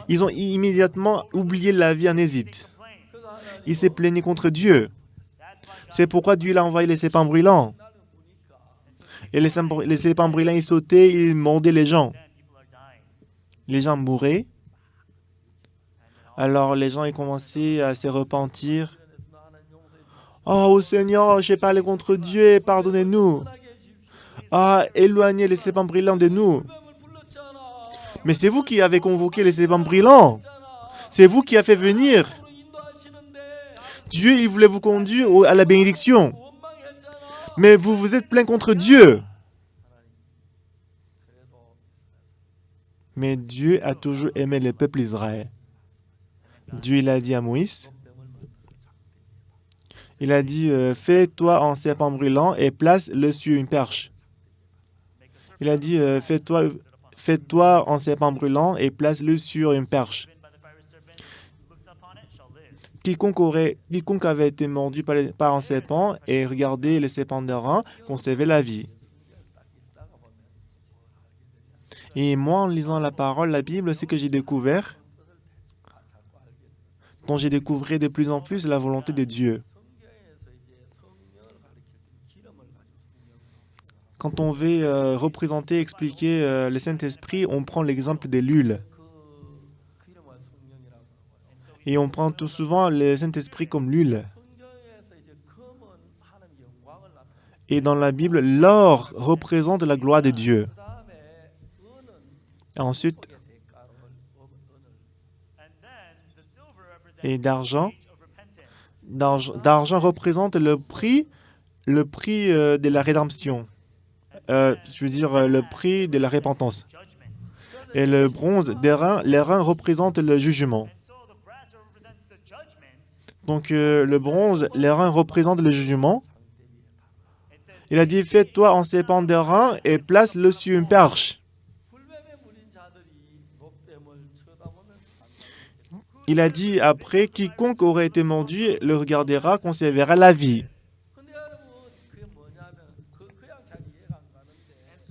Ils ont immédiatement oublié la vie en Égypte. Ils s'est plaigné contre Dieu. C'est pourquoi Dieu a envoyé les serpents brûlants. Et les serpents brûlants, ils sautaient, ils mordaient les gens. Les gens mouraient. Alors les gens ils commençaient à se repentir. Oh Seigneur, j'ai parlé contre Dieu, pardonnez-nous. Ah, éloignez les serpents brûlants de nous. Mais c'est vous qui avez convoqué les serpents brûlants. C'est vous qui avez fait venir. Dieu, il voulait vous conduire à la bénédiction. Mais vous vous êtes plaint contre Dieu. Mais Dieu a toujours aimé le peuple Israël. Dieu il a dit à Moïse, il a dit, fais-toi un serpent brûlant et place-le sur une perche. Il a dit, fais-toi un serpent brûlant et place-le sur une perche. Quiconque avait été mordu par un serpent et regardé le serpent d'airain conservait la vie. Et moi, en lisant la parole, la Bible, ce que j'ai découvert, dont j'ai découvert de plus en plus la volonté de Dieu. Quand on veut représenter, expliquer le Saint-Esprit, on prend l'exemple de l'huile. Et on prend tout souvent le Saint-Esprit comme l'huile. Et dans la Bible, l'or représente la gloire de Dieu. Ensuite, et d'argent représente le prix de la rédemption. Je veux dire le prix de la repentance. Et le bronze, les reins représentent le jugement. Donc le bronze, les reins représentent le jugement. Il a dit, fais-toi un serpent d'airain et place-le sur une perche. Il a dit après, quiconque aurait été mordu le regardera, conservera la vie.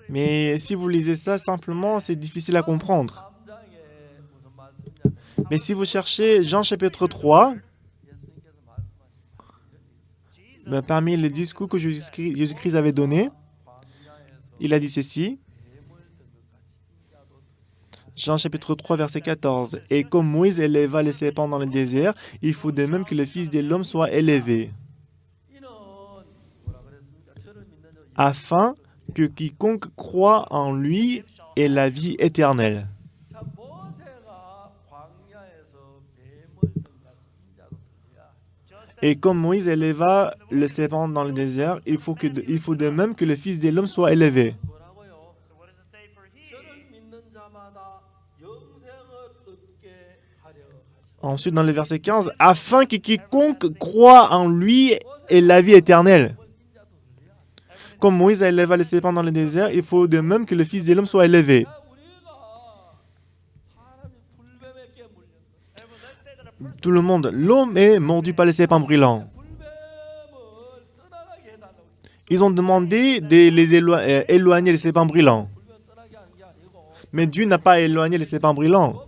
Mais si vous lisez ça simplement, c'est difficile à comprendre. Mais si vous cherchez Jean chapitre 3, parmi les discours que Jésus-Christ avait donnés, il a dit ceci. Jean chapitre 3, verset 14. « Et comme Moïse éleva les serpents dans le désert, il faut de même que le Fils de l'homme soit élevé, afin que quiconque croit en lui ait la vie éternelle. » Et comme Moïse éleva le serpent dans le désert, il faut de même que le Fils de l'homme soit élevé. Ensuite, dans le verset 15, « Afin que quiconque croit en lui ait la vie éternelle. » Comme Moïse éleva le serpent dans le désert, il faut de même que le Fils de l'homme soit élevé. Tout le monde, l'homme est mordu par le serpent brûlant. Ils ont demandé de les éloigner les serpents brûlants. Mais Dieu n'a pas éloigné les serpents brûlants.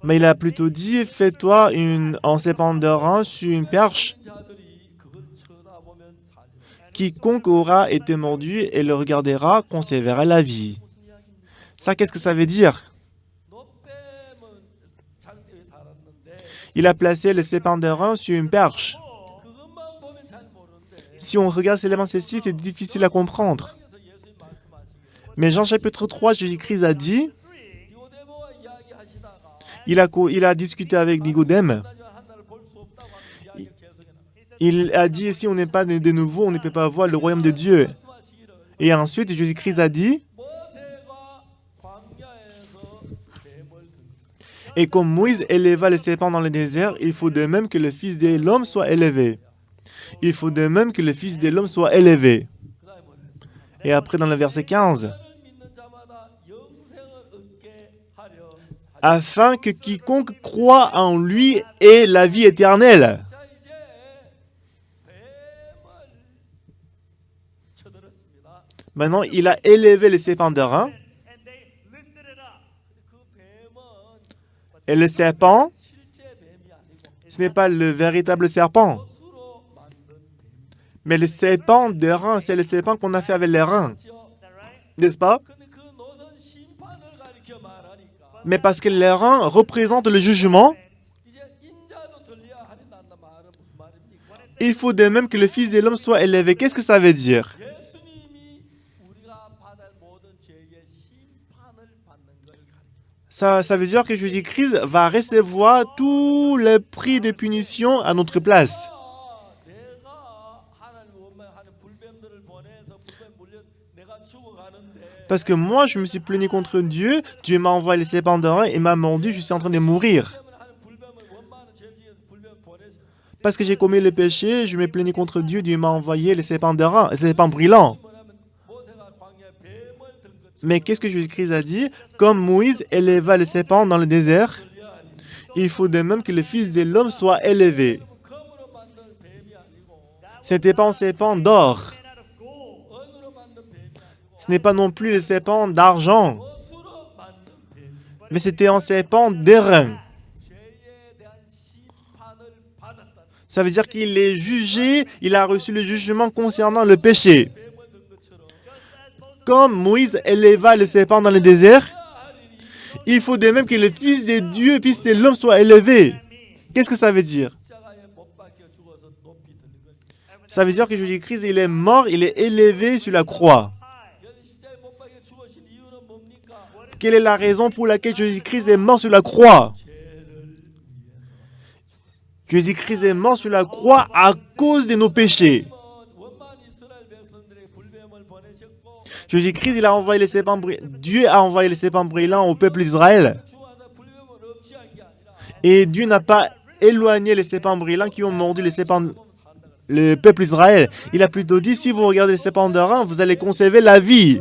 Mais il a plutôt dit, fais-toi un serpent d'airain sur une perche. Quiconque aura été mordu et le regardera conservera la vie. Ça, qu'est-ce que ça veut dire? Il a placé le serpent d'airain sur une perche. Si on regarde seulement ceci, c'est difficile à comprendre. Mais Jean chapitre 3, Jésus-Christ a dit, il a discuté avec Nicodème. Il a dit, si on n'est pas né de nouveau, on ne peut pas voir le royaume de Dieu. Et ensuite, Jésus-Christ a dit, et comme Moïse éleva le serpent dans le désert, il faut de même que le Fils de l'homme soit élevé. Il faut de même que le Fils de l'homme soit élevé. Et après, dans le verset 15, afin que quiconque croit en lui ait la vie éternelle. Maintenant, il a élevé le serpent d'airain. Et le serpent, ce n'est pas le véritable serpent. Mais le serpent d'airain, c'est le serpent qu'on a fait avec les reins. N'est-ce pas? Mais parce que les reins représentent le jugement, il faut de même que le Fils de l'homme soit élevé. Qu'est-ce que ça veut dire? Ça veut dire que Jésus-Christ va recevoir tous les prix de punition à notre place. Parce que moi, je me suis plaigné contre Dieu, Dieu m'a envoyé les serpents d'airain et m'a mordu, je suis en train de mourir. Parce que j'ai commis le péché, je me plaigné contre Dieu, Dieu m'a envoyé les serpents d'airain, les serpents brillants. Mais qu'est-ce que Jésus-Christ a dit? Comme Moïse éleva les serpents dans le désert, il faut de même que le Fils de l'homme soit élevé. Ce n'était pas un serpent d'or. Ce n'est pas non plus le serpent d'argent. Mais c'était un serpent d'airain. Ça veut dire qu'il est jugé, il a reçu le jugement concernant le péché. Comme Moïse éleva le serpent dans le désert, il faut de même que le Fils de Dieu, le Fils de l'homme soit élevé. Qu'est-ce que ça veut dire? Ça veut dire que Jésus-Christ, il est mort, il est élevé sur la croix. Quelle est la raison pour laquelle Jésus-Christ est mort sur la croix? Jésus-Christ est mort sur la croix à cause de nos péchés. Jésus-Christ, il a envoyé les serpents brillants. Dieu a envoyé les serpents brillants au peuple d'Israël. Et Dieu n'a pas éloigné les serpents brillants qui ont mordu le peuple d'Israël. Il a plutôt dit, si vous regardez les serpents d'airain, vous allez conserver la vie.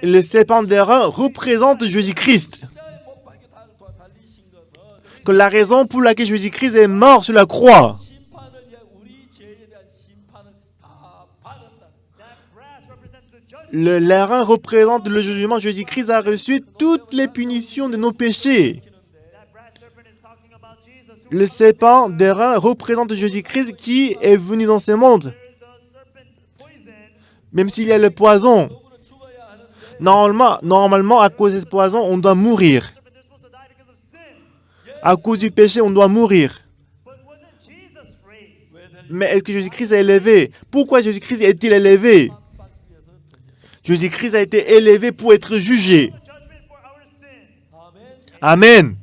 Les serpents d'airain représentent Jésus-Christ. Que la raison pour laquelle Jésus-Christ est mort sur la croix. L'airain représente le jugement. Jésus-Christ a reçu toutes les punitions de nos péchés. Le serpent d'airain représente Jésus-Christ qui est venu dans ce monde. Même s'il y a le poison. Normalement, à cause du poison, on doit mourir. À cause du péché, on doit mourir. Mais est-ce que Jésus-Christ est élevé? Pourquoi Jésus-Christ est-il élevé? Jésus-Christ a été élevé pour être jugé. Amen.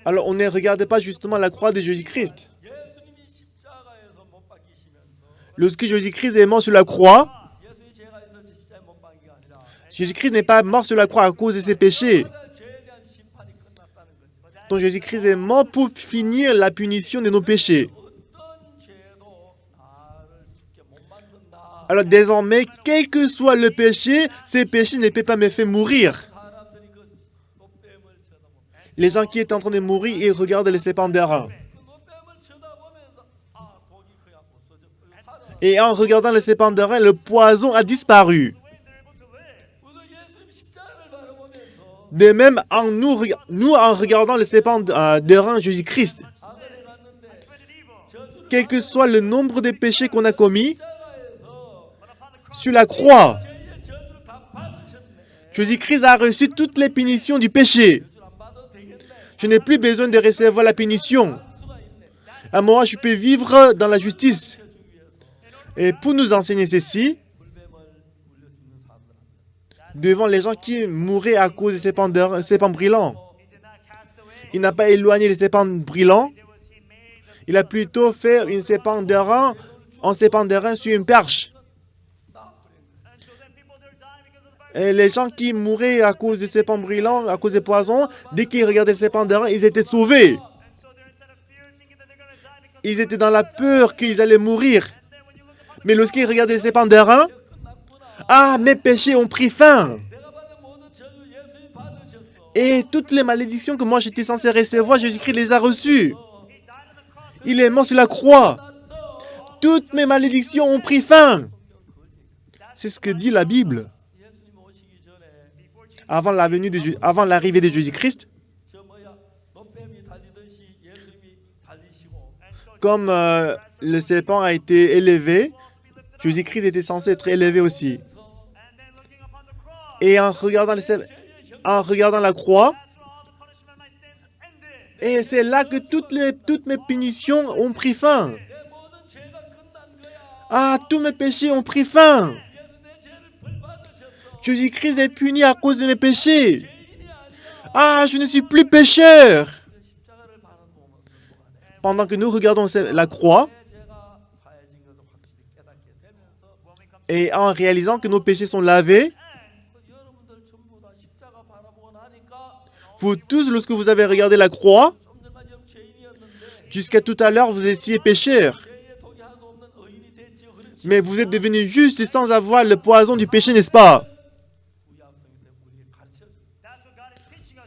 Alors, on ne regarde pas justement la croix de Jésus-Christ. Lorsque Jésus-Christ est mort sur la croix, Jésus-Christ n'est pas mort sur la croix à cause de ses péchés. Donc Jésus-Christ est mort pour finir la punition de nos péchés. Alors désormais, quel que soit le péché, ces péchés ne peuvent pas me faire mourir. Les gens qui étaient en train de mourir, ils regardent les serpents d'airain. Et en regardant les serpents d'airain, le poison a disparu. De même, nous en regardant les serpents d'airain Jésus-Christ, quel que soit le nombre de péchés qu'on a commis, sur la croix, Jésus-Christ a reçu toutes les punitions du péché. Je n'ai plus besoin de recevoir la punition. À moi, je peux vivre dans la justice. Et pour nous enseigner ceci, devant les gens qui mouraient à cause des serpents brillants, il n'a pas éloigné les serpents brillants. Il a plutôt fait un serpent d'airain sur une perche. Et les gens qui mouraient à cause des serpents brillants, à cause des poisons, dès qu'ils regardaient les serpents d'airain, ils étaient sauvés. Ils étaient dans la peur qu'ils allaient mourir. Mais lorsqu'ils regardaient les serpents d'airain, mes péchés ont pris fin. Et toutes les malédictions que moi j'étais censé recevoir, Jésus-Christ les a reçues. Il est mort sur la croix. Toutes mes malédictions ont pris fin. C'est ce que dit la Bible. Avant l'arrivée de Jésus-Christ, comme le serpent a été élevé, Jésus-Christ était censé être élevé aussi. Et en regardant la croix, et c'est là que toutes mes punitions ont pris fin. Tous mes péchés ont pris fin. Jésus-Christ est puni à cause de mes péchés. Je ne suis plus pécheur. pendant que nous regardons la croix, et en réalisant que nos péchés sont lavés, vous tous, lorsque vous avez regardé la croix, jusqu'à tout à l'heure, vous étiez pécheurs. Mais vous êtes devenus justes sans avoir le poison du péché, n'est-ce pas?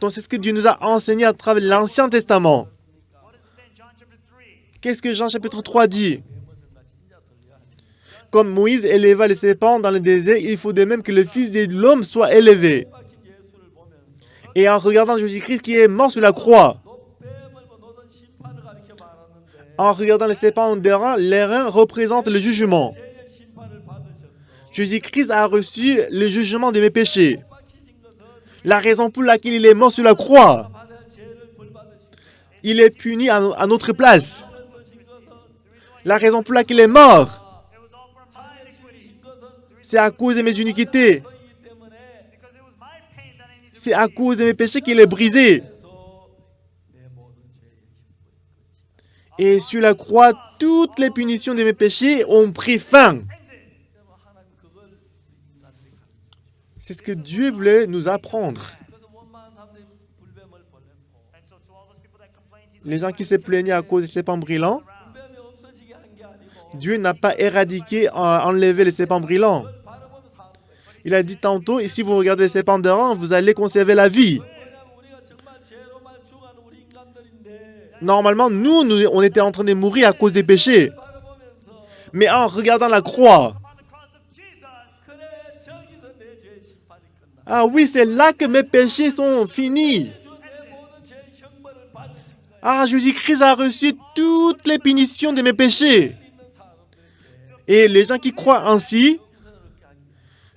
Donc c'est ce que Dieu nous a enseigné à travers l'Ancien Testament. Qu'est-ce que Jean chapitre 3 dit? Comme Moïse éleva les serpents dans le désert, il faut de même que le Fils de l'homme soit élevé. Et en regardant Jésus-Christ qui est mort sur la croix, en regardant les serpents d'airain, l'airain représente le jugement. Jésus-Christ a reçu le jugement de mes péchés. La raison pour laquelle il est mort sur la croix, il est puni à notre place. La raison pour laquelle il est mort, c'est à cause de mes iniquités. C'est à cause de mes péchés qu'il est brisé. Et sur la croix, toutes les punitions de mes péchés ont pris fin. C'est ce que Dieu voulait nous apprendre. Les gens qui se plaignaient à cause des serpents brillants, Dieu n'a pas éradiqué, enlevé les serpents brillants. Il a dit tantôt, et si vous regardez les serpents d'airain, vous allez conserver la vie. Normalement, on était en train de mourir à cause des péchés. Mais en regardant la croix, ah oui, c'est là que mes péchés sont finis. Ah, Jésus-Christ a reçu toutes les punitions de mes péchés. Et les gens qui croient ainsi,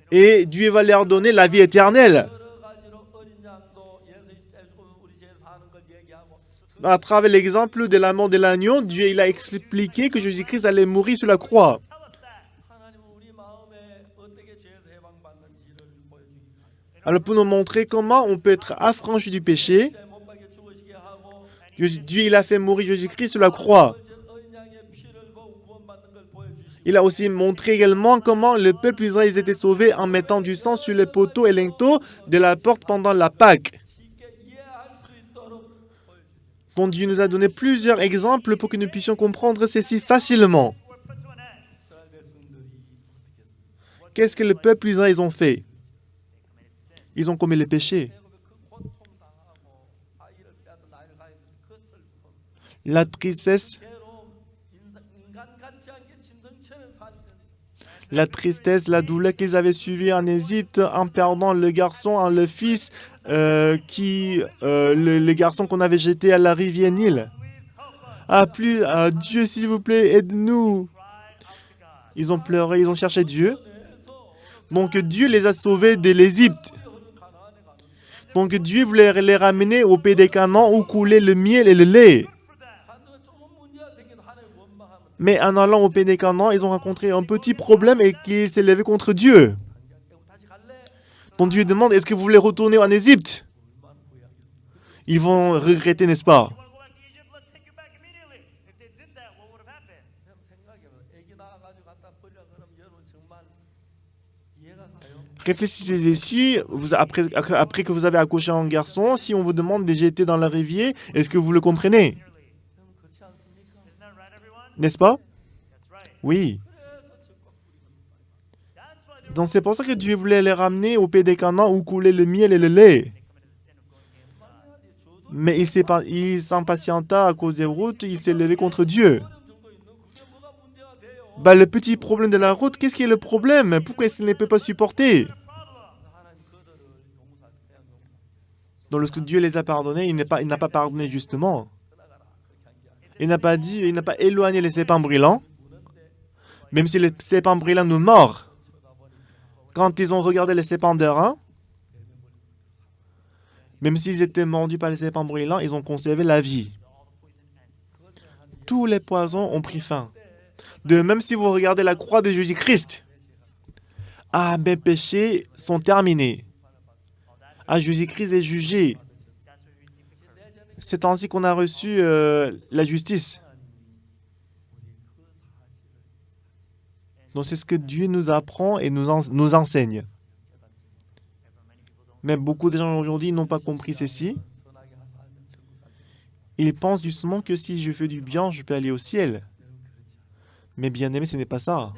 et Dieu va leur donner la vie éternelle. À travers l'exemple de l'amant de l'agneau, Dieu il a expliqué que Jésus-Christ allait mourir sur la croix. Alors pour nous montrer comment on peut être affranchi du péché, Dieu il a fait mourir Jésus-Christ sur la croix. Il a aussi montré également comment le peuple d'Israël était sauvé en mettant du sang sur les poteaux et linteaux de la porte pendant la Pâque. Donc Dieu nous a donné plusieurs exemples pour que nous puissions comprendre ceci facilement. Qu'est-ce que le peuple d'Israël ont fait? Ils ont commis le péché. La tristesse, la douleur qu'ils avaient suivie en Égypte en perdant le garçon, le fils, le garçon qu'on avait jeté à la rivière Nil. Dieu, s'il vous plaît, aide-nous. Ils ont pleuré, ils ont cherché Dieu. Donc Dieu les a sauvés de l'Égypte. Donc Dieu voulait les ramener au pays des Canaan où coulait le miel et le lait. Mais en allant au pays des Canaan, ils ont rencontré un petit problème et qui s'est levé contre Dieu. Donc Dieu demande, est-ce que vous voulez retourner en Égypte? Ils vont regretter, n'est-ce pas? Réfléchissez ici, après que vous avez accouché un garçon, si on vous demande de jeter dans la rivière, est-ce que vous le comprenez? N'est-ce pas? Oui. Donc c'est pour ça que Dieu voulait les ramener au pays des Canaan où coulait le miel et le lait. Mais il s'impatienta à cause des routes, il s'est levé contre Dieu. Le petit problème de la route, qu'est-ce qui est le problème? Pourquoi est-ce qu'il ne peut pas supporter? Donc lorsque Dieu les a pardonnés, il n'a pas pardonné justement. Il n'a pas éloigné les serpents brillants, même si les serpents brillants nous mordent. Quand ils ont regardé les serpents d'airain, même s'ils étaient mordus par les serpents brillants, ils ont conservé la vie. Tous les poisons ont pris fin. De même si vous regardez la croix de Jésus-Christ, mes péchés sont terminés. Jésus-Christ est jugé. C'est ainsi qu'on a reçu la justice. Donc c'est ce que Dieu nous apprend et nous enseigne. Mais beaucoup de gens aujourd'hui n'ont pas compris ceci. Ils pensent justement que si je fais du bien, je peux aller au ciel. Mais bien aimé, ce n'est pas ça.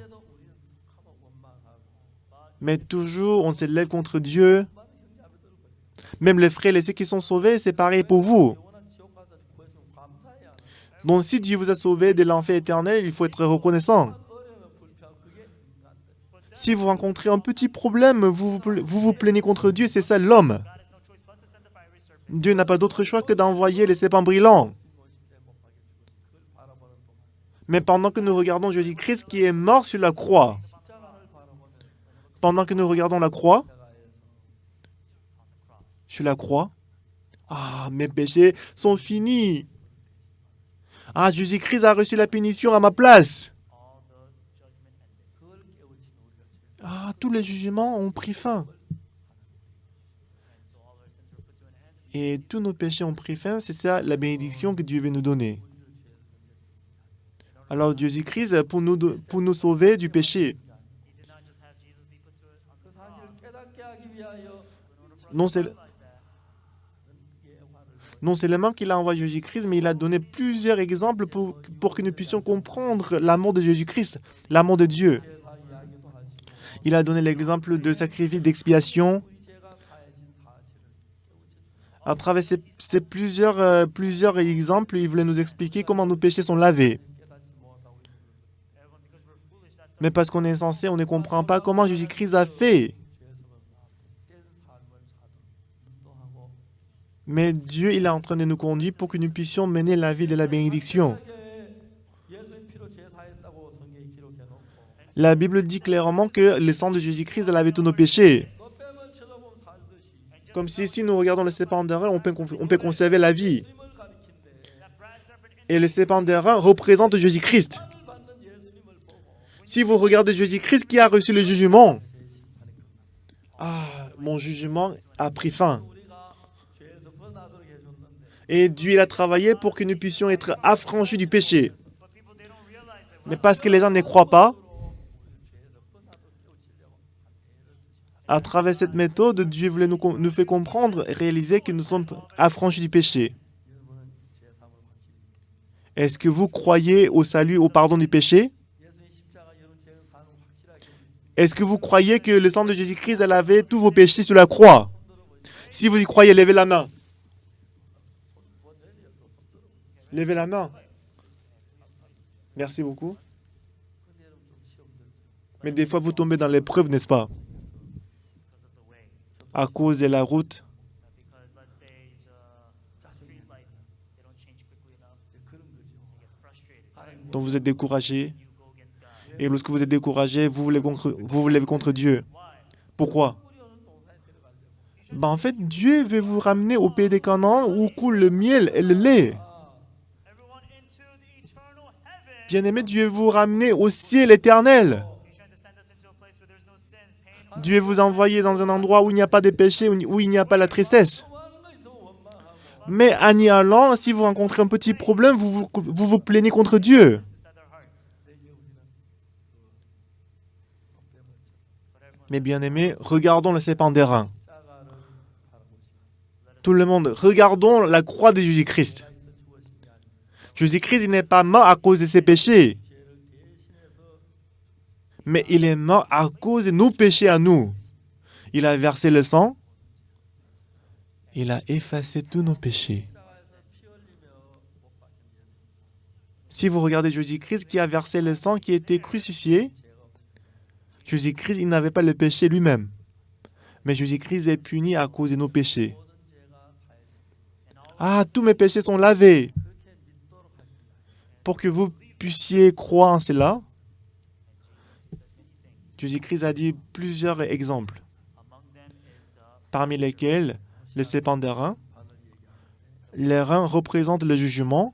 Mais toujours, on s'élève contre Dieu. Même les frères et les sœurs qui sont sauvés, c'est pareil pour vous. Donc si Dieu vous a sauvé de l'enfer éternel, il faut être reconnaissant. Si vous rencontrez un petit problème, vous plaignez contre Dieu, c'est ça l'homme. Dieu n'a pas d'autre choix que d'envoyer les serpents brillants. Mais pendant que nous regardons Jésus-Christ qui est mort sur la croix, pendant que nous regardons la croix, sur la croix, mes péchés sont finis. Jésus-Christ a reçu la punition à ma place. Tous les jugements ont pris fin. Et tous nos péchés ont pris fin, c'est ça la bénédiction que Dieu veut nous donner. Alors Jésus-Christ, pour nous sauver du péché, non seulement qu'il a envoyé Jésus-Christ, mais il a donné plusieurs exemples pour que nous puissions comprendre l'amour de Jésus-Christ, l'amour de Dieu. Il a donné l'exemple de sacrifice d'expiation. À travers ces plusieurs exemples, il voulait nous expliquer comment nos péchés sont lavés. Mais parce qu'on est insensé, on ne comprend pas comment Jésus-Christ a fait. Mais Dieu, il est en train de nous conduire pour que nous puissions mener la vie de la bénédiction. La Bible dit clairement que le sang de Jésus-Christ a lavé tous nos péchés. Comme si nous regardons le serpent d'airain, on peut conserver la vie. Et le serpent d'airain représente Jésus-Christ. Si vous regardez Jésus-Christ qui a reçu le jugement, mon jugement a pris fin. Et Dieu il a travaillé pour que nous puissions être affranchis du péché. Mais parce que les gens ne croient pas, à travers cette méthode, Dieu voulait nous faire comprendre et réaliser que nous sommes affranchis du péché. Est-ce que vous croyez au salut, au pardon du péché? Est-ce que vous croyez que le sang de Jésus-Christ a lavé tous vos péchés sur la croix? Si vous y croyez, levez la main. Levez la main. Merci beaucoup. Mais des fois, vous tombez dans l'épreuve, n'est-ce pas? À cause de la route. Donc vous êtes découragé. Et lorsque vous êtes découragé, vous vous levez contre Dieu. Pourquoi? En fait, Dieu veut vous ramener au pays des Canaan où coule le miel et le lait. Bien-aimé, Dieu veut vous ramener au ciel éternel. Dieu veut vous envoyer dans un endroit où il n'y a pas de péché, où il n'y a pas la tristesse. Mais en y allant, si vous rencontrez un petit problème, vous plaignez contre Dieu. Mais bien-aimés, regardons le serpent d'airain. Tout le monde, regardons la croix de Jésus-Christ. Jésus-Christ, il n'est pas mort à cause de ses péchés. Mais il est mort à cause de nos péchés à nous. Il a versé le sang. Il a effacé tous nos péchés. Si vous regardez Jésus-Christ qui a versé le sang, qui a été crucifié, Jésus-Christ, il n'avait pas le péché lui-même. Mais Jésus-Christ est puni à cause de nos péchés. Tous mes péchés sont lavés. Pour que vous puissiez croire en cela, Jésus-Christ a dit plusieurs exemples, parmi lesquels le serpent d'airain. Les reins représentent le jugement.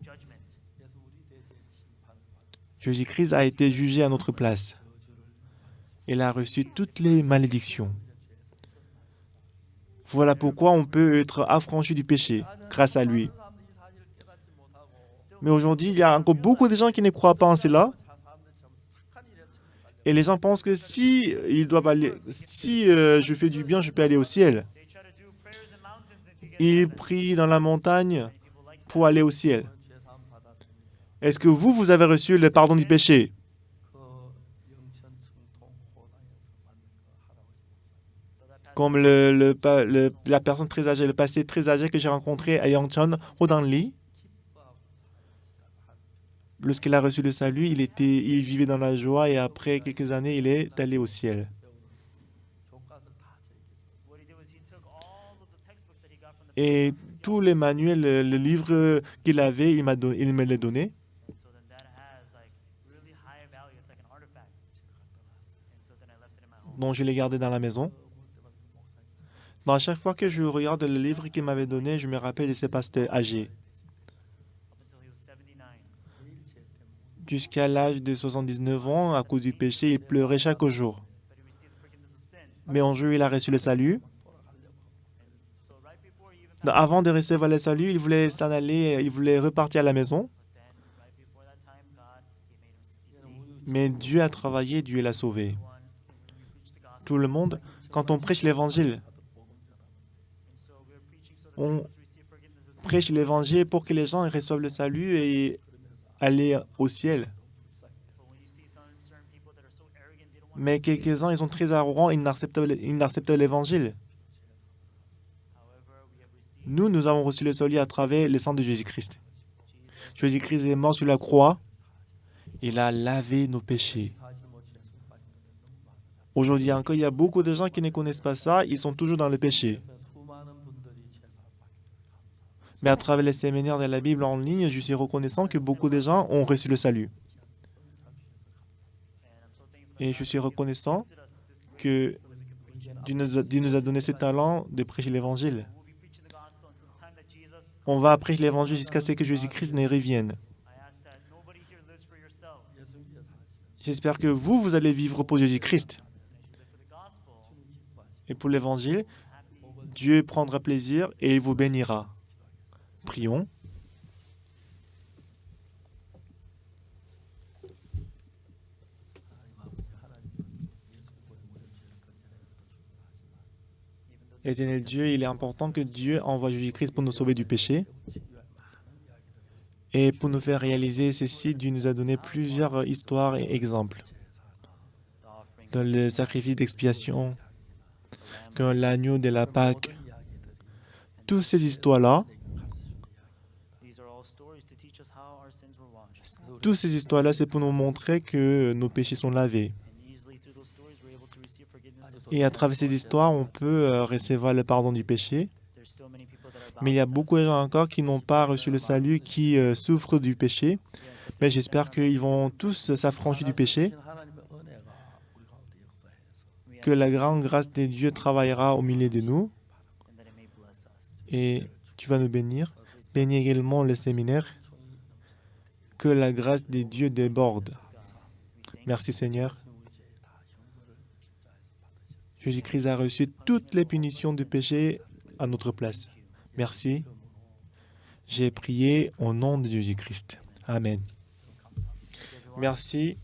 Jésus-Christ a été jugé à notre place. Il a reçu toutes les malédictions. Voilà pourquoi on peut être affranchi du péché grâce à lui. Mais aujourd'hui, il y a encore beaucoup de gens qui ne croient pas en cela. Et les gens pensent que si ils doivent aller, si je fais du bien, je peux aller au ciel. Ils prient dans la montagne pour aller au ciel. Est-ce que vous avez reçu le pardon du péché? Comme la personne très âgée, le passé très âgé que j'ai rencontré à Yangchon, Hodanli, lorsqu'il a reçu le salut, il vivait dans la joie et après quelques années, il est allé au ciel. Et tous les manuels, le livre qu'il avait, il me l'a donné. Donc je l'ai gardé dans la maison. Donc à chaque fois que je regarde le livre qu'il m'avait donné, je me rappelle de ce pasteur âgé. Jusqu'à l'âge de 79 ans, à cause du péché, il pleurait chaque jour. Mais un jour, il a reçu le salut. Donc, avant de recevoir le salut, il voulait s'en aller, il voulait repartir à la maison. Mais Dieu a travaillé, Dieu l'a sauvé. Tout le monde, quand on prêche l'évangile, on prêche l'évangile pour que les gens reçoivent le salut et aller au ciel. Mais quelques-uns, ils sont très arrogants, ils n'acceptent l'évangile. Nous avons reçu le salut à travers le sang de Jésus-Christ. Jésus-Christ est mort sur la croix. Il a lavé nos péchés. Aujourd'hui encore, il y a beaucoup de gens qui ne connaissent pas ça. Ils sont toujours dans le péché. Mais à travers les séminaires de la Bible en ligne, je suis reconnaissant que beaucoup de gens ont reçu le salut. Et je suis reconnaissant que Dieu nous a donné ce talent de prêcher l'évangile. On va prêcher l'évangile jusqu'à ce que Jésus-Christ ne revienne. J'espère que vous allez vivre pour Jésus-Christ. Et pour l'évangile, Dieu prendra plaisir et il vous bénira. Prions. Éternel Dieu, il est important que Dieu envoie Jésus-Christ pour nous sauver du péché. Et pour nous faire réaliser ceci, Dieu nous a donné plusieurs histoires et exemples. Dans le sacrifice d'expiation, comme l'agneau de la Pâque, toutes ces histoires-là, c'est pour nous montrer que nos péchés sont lavés. Et à travers ces histoires, on peut recevoir le pardon du péché. Mais il y a beaucoup de gens encore qui n'ont pas reçu le salut, qui souffrent du péché. Mais j'espère qu'ils vont tous s'affranchir du péché, que la grande grâce de Dieu travaillera au milieu de nous. Et tu vas nous bénir. Bénis également le séminaire. Que la grâce de Dieu déborde. Merci Seigneur. Jésus-Christ a reçu toutes les punitions du péché à notre place. Merci. J'ai prié au nom de Jésus-Christ. Amen. Merci.